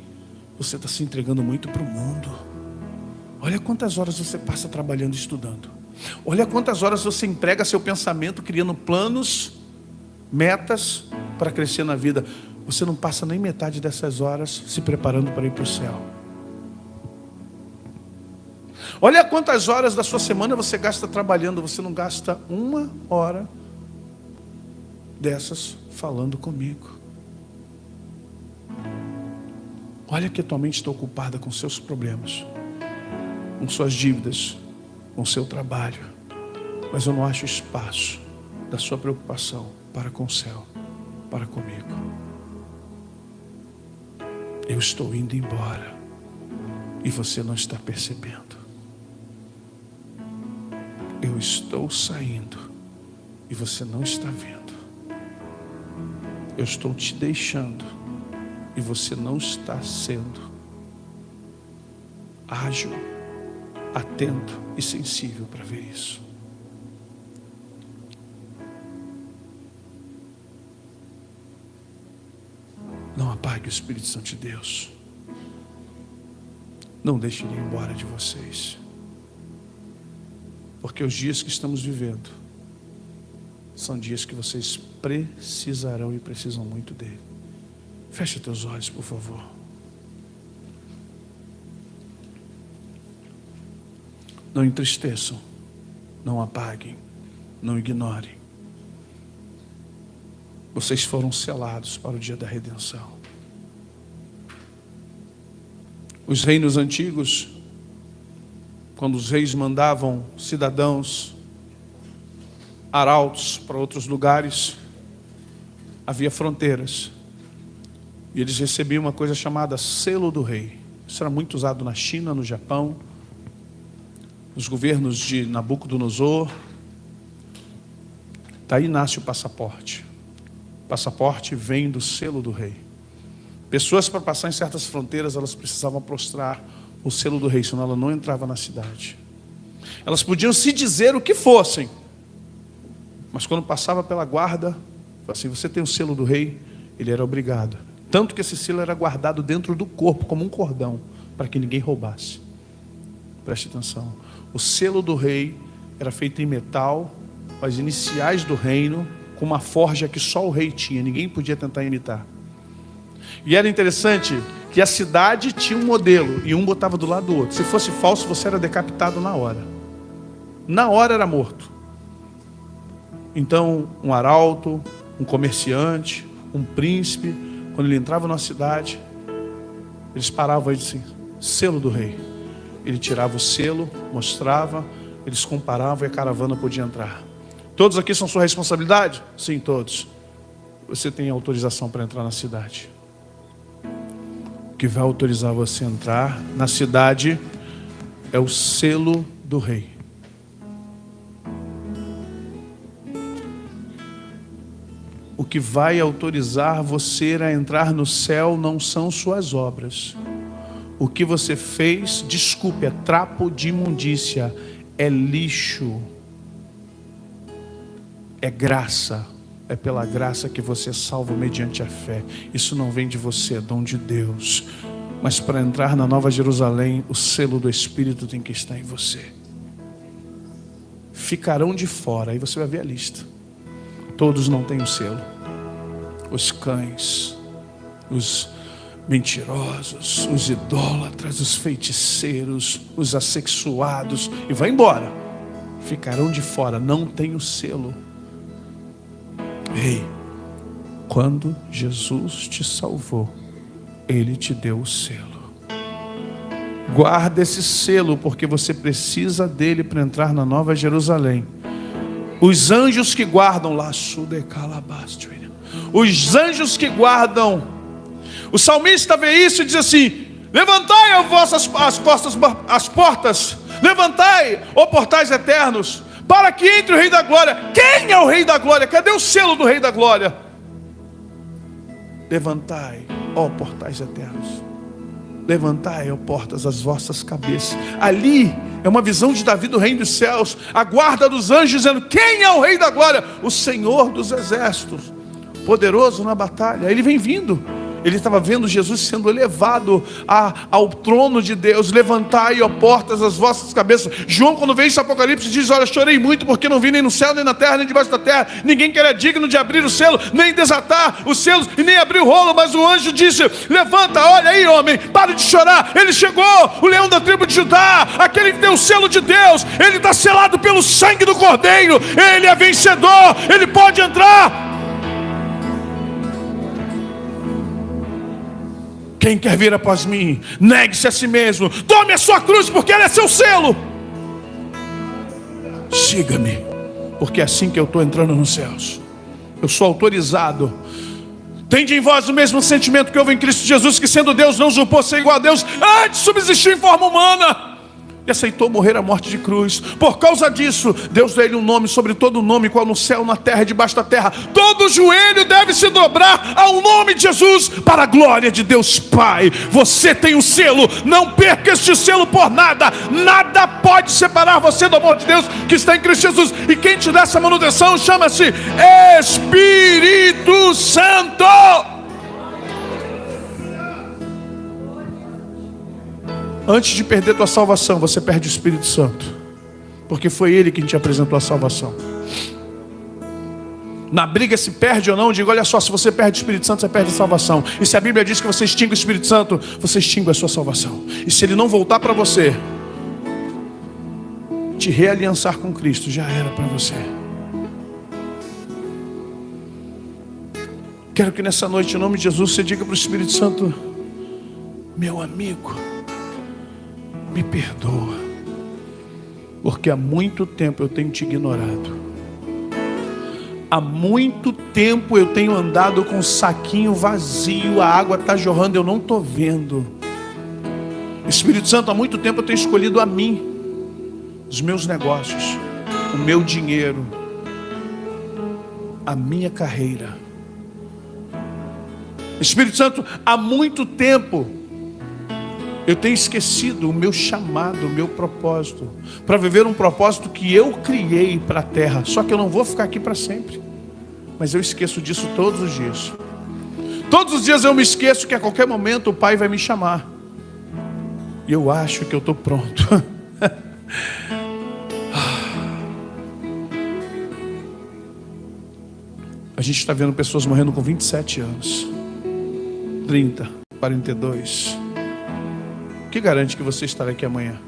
você está se entregando muito para o mundo. Olha quantas horas você passa trabalhando e estudando. Olha quantas horas você entrega seu pensamento criando planos, metas para crescer na vida. Você não passa nem metade dessas horas se preparando para ir para o céu. Olha quantas horas da sua semana você gasta trabalhando. Você não gasta 1 hora dessas falando comigo. Olha que a tua mente está ocupada com seus problemas, com suas dívidas, com seu trabalho. Mas eu não acho espaço da sua preocupação para com o céu, para comigo. Eu estou indo embora e você não está percebendo. Eu estou saindo e você não está vendo. Eu estou te deixando e você não está sendo ágil, atento e sensível para ver isso. Não apague o Espírito Santo de Deus. Não deixe ele ir embora de vocês. Porque os dias que estamos vivendo são dias que vocês precisarão e precisam muito dele. Feche teus olhos, por favor. Não entristeçam, não apaguem, não ignorem. Vocês foram selados para o dia da redenção. Os reinos antigos, quando os reis mandavam cidadãos, arautos para outros lugares, havia fronteiras. E eles recebiam uma coisa chamada selo do rei. Isso era muito usado na China, no Japão, nos governos de Nabucodonosor. Daí nasce o passaporte. Passaporte vem do selo do rei. Pessoas, para passar em certas fronteiras, elas precisavam prostrar o selo do rei, senão ela não entrava na cidade. Elas podiam se dizer o que fossem, mas quando passava pela guarda, assim, você tem o selo do rei, ele era obrigado. Tanto que esse selo era guardado dentro do corpo, como um cordão, para que ninguém roubasse. Preste atenção. O selo do rei era feito em metal, as iniciais do reino, com uma forja que só o rei tinha, ninguém podia tentar imitar. E era interessante que a cidade tinha um modelo, e um botava do lado do outro. Se fosse falso, você era decapitado na hora. Na hora era morto. Então, um arauto, um comerciante, um príncipe, quando ele entrava na cidade, eles paravam e diziam, selo do rei. Ele tirava o selo, mostrava, eles comparavam e a caravana podia entrar. Todos aqui são sua responsabilidade? Sim, todos. Você tem autorização para entrar na cidade. O que vai autorizar você a entrar na cidade é o selo do rei. O que vai autorizar você a entrar no céu não são suas obras. O que você fez, desculpe, é trapo de imundícia, é lixo, é graça. É pela graça que você é salvo mediante a fé. Isso não vem de você, é dom de Deus. Mas para entrar na Nova Jerusalém, o selo do Espírito tem que estar em você. Ficarão de fora, aí você vai ver a lista. Todos não têm o selo. Os cães, os mentirosos, os idólatras, os feiticeiros, os assexuados, e vai embora. Ficarão de fora, não tem o selo. Ei, quando Jesus te salvou, Ele te deu o selo. Guarda esse selo, porque você precisa dele para entrar na Nova Jerusalém. Os anjos que guardam lá, os anjos que guardam, o salmista vê isso e diz assim, levantai as portas, levantai, ó portais eternos, para que entre o Rei da Glória. Quem é o Rei da Glória? Cadê o selo do Rei da Glória? Levantai, ó portais eternos. Levantai, ó portas, as vossas cabeças. Ali é uma visão de Davi do reino dos céus. A guarda dos anjos dizendo, quem é o Rei da Glória? O Senhor dos exércitos, poderoso na batalha. Ele vem vindo. Ele estava vendo Jesus sendo elevado ao trono de Deus. Levantai, ó portas, as vossas cabeças. João, quando vê esse Apocalipse, diz, olha, chorei muito porque não vi nem no céu, nem na terra, nem debaixo da terra ninguém que era digno de abrir o selo, nem desatar os selos, e nem abrir o rolo. Mas o anjo disse, levanta, olha aí, homem, pare de chorar. Ele chegou, o leão da tribo de Judá, aquele que tem o selo de Deus. Ele está selado pelo sangue do Cordeiro. Ele é vencedor, ele pode entrar. Quem quer vir após mim, negue-se a si mesmo, tome a sua cruz, porque ela é seu selo. Siga-me, porque é assim que eu estou entrando nos céus. Eu sou autorizado. Tende em vós o mesmo sentimento que houve em Cristo Jesus, que sendo Deus não usurpou ser igual a Deus, antes subsistiu em forma humana e aceitou morrer a morte de cruz. Por causa disso, Deus deu ele um nome sobre todo nome, qual no céu, na terra e debaixo da terra. Todo joelho deve se dobrar ao nome de Jesus, para a glória de Deus Pai. Você tem um selo, não perca este selo por nada. Nada pode separar você do amor de Deus que está em Cristo Jesus. E quem te dá essa manutenção chama-se Espírito Santo. Antes de perder tua salvação, você perde o Espírito Santo, porque foi Ele quem te apresentou a salvação. Na briga se perde ou não, eu digo, olha só, se você perde o Espírito Santo, você perde a salvação. E se a Bíblia diz que você extingue o Espírito Santo, você extingue a sua salvação. E se ele não voltar para você, te realiançar com Cristo, já era para você. Quero que nessa noite, em nome de Jesus, você diga para o Espírito Santo, meu amigo, me perdoa, porque há muito tempo eu tenho te ignorado. Há muito tempo eu tenho andado com um saquinho vazio, a água está jorrando, eu não estou vendo. Espírito Santo, há muito tempo eu tenho escolhido a mim, os meus negócios, o meu dinheiro, a minha carreira, Espírito Santo, há muito tempo eu tenho esquecido o meu chamado, o meu propósito, para viver um propósito que eu criei para a terra. Só que eu não vou ficar aqui para sempre, mas eu esqueço disso todos os dias. Todos os dias eu me esqueço que a qualquer momento o Pai vai me chamar, e eu acho que eu estou pronto. A gente está vendo pessoas morrendo com 27 anos, 30, 42. O que garante que você estará aqui amanhã?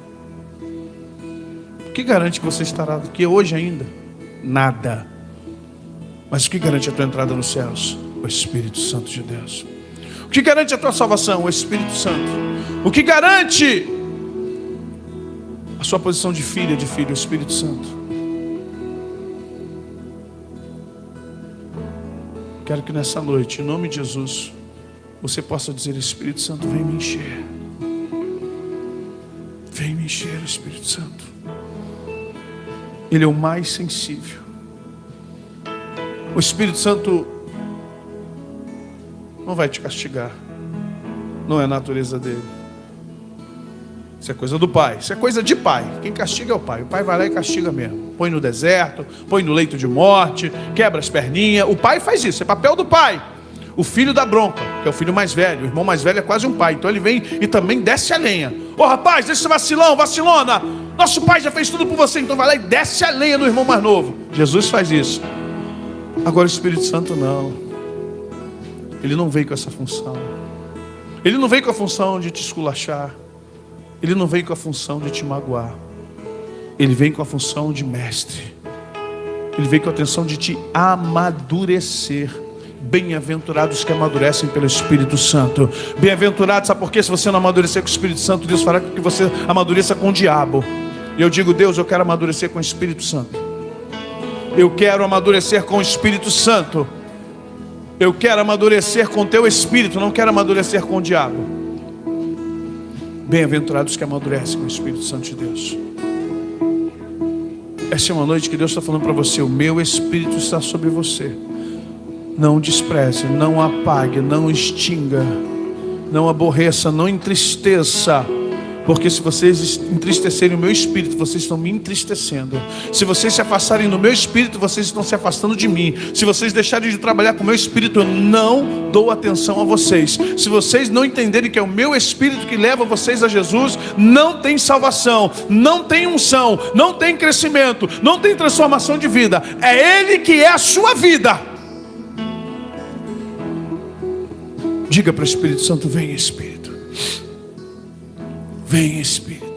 O que garante que você estará aqui hoje ainda? Nada. Mas o que garante a tua entrada nos céus? O Espírito Santo de Deus. O que garante a tua salvação? O Espírito Santo. O que garante a sua posição de filha, de filho? O Espírito Santo. Quero que nessa noite, em nome de Jesus, você possa dizer: Espírito Santo, vem me encher. Vem me encher, Espírito Santo. Ele é o mais sensível. O Espírito Santo não vai te castigar. Não é a natureza dele. Isso é coisa do pai. Isso é coisa de pai. Quem castiga é o pai. O pai vai lá e castiga mesmo. Põe no deserto, põe no leito de morte, quebra as perninhas. O pai faz isso. É papel do pai. O filho dá bronca, que é o filho mais velho. O irmão mais velho é quase um pai. Então ele vem e também desce a lenha. Ô rapaz, deixa esse vacilão, vacilona. Nosso pai já fez tudo por você. Então vai lá e desce a lenha do irmão mais novo. Jesus faz isso. Agora o Espírito Santo não. Ele não veio com essa função. Ele não veio com a função de te esculachar. Ele não veio com a função de te magoar. Ele veio com a função de mestre. Ele veio com a intenção de te amadurecer. Bem-aventurados que amadurecem pelo Espírito Santo. Bem-aventurados, sabe por quê? Se você não amadurecer com o Espírito Santo, Deus fará que você amadureça com o diabo. E eu digo: Deus, eu quero amadurecer com o Espírito Santo. Eu quero amadurecer com o Espírito Santo. Eu quero amadurecer com o teu Espírito, não quero amadurecer com o diabo. Bem-aventurados que amadurecem com o Espírito Santo de Deus. Essa é uma noite que Deus está falando para você: o meu Espírito está sobre você. Não despreze, não apague, não extinga, não aborreça, não entristeça. Porque se vocês entristecerem o meu espírito, vocês estão me entristecendo. Se vocês se afastarem do meu espírito, vocês estão se afastando de mim. Se vocês deixarem de trabalhar com o meu espírito, eu não dou atenção a vocês. Se vocês não entenderem que é o meu espírito que leva vocês a Jesus, não tem salvação, não tem unção, não tem crescimento, não tem transformação de vida. É Ele que é a sua vida. Diga para o Espírito Santo: vem Espírito. Vem Espírito.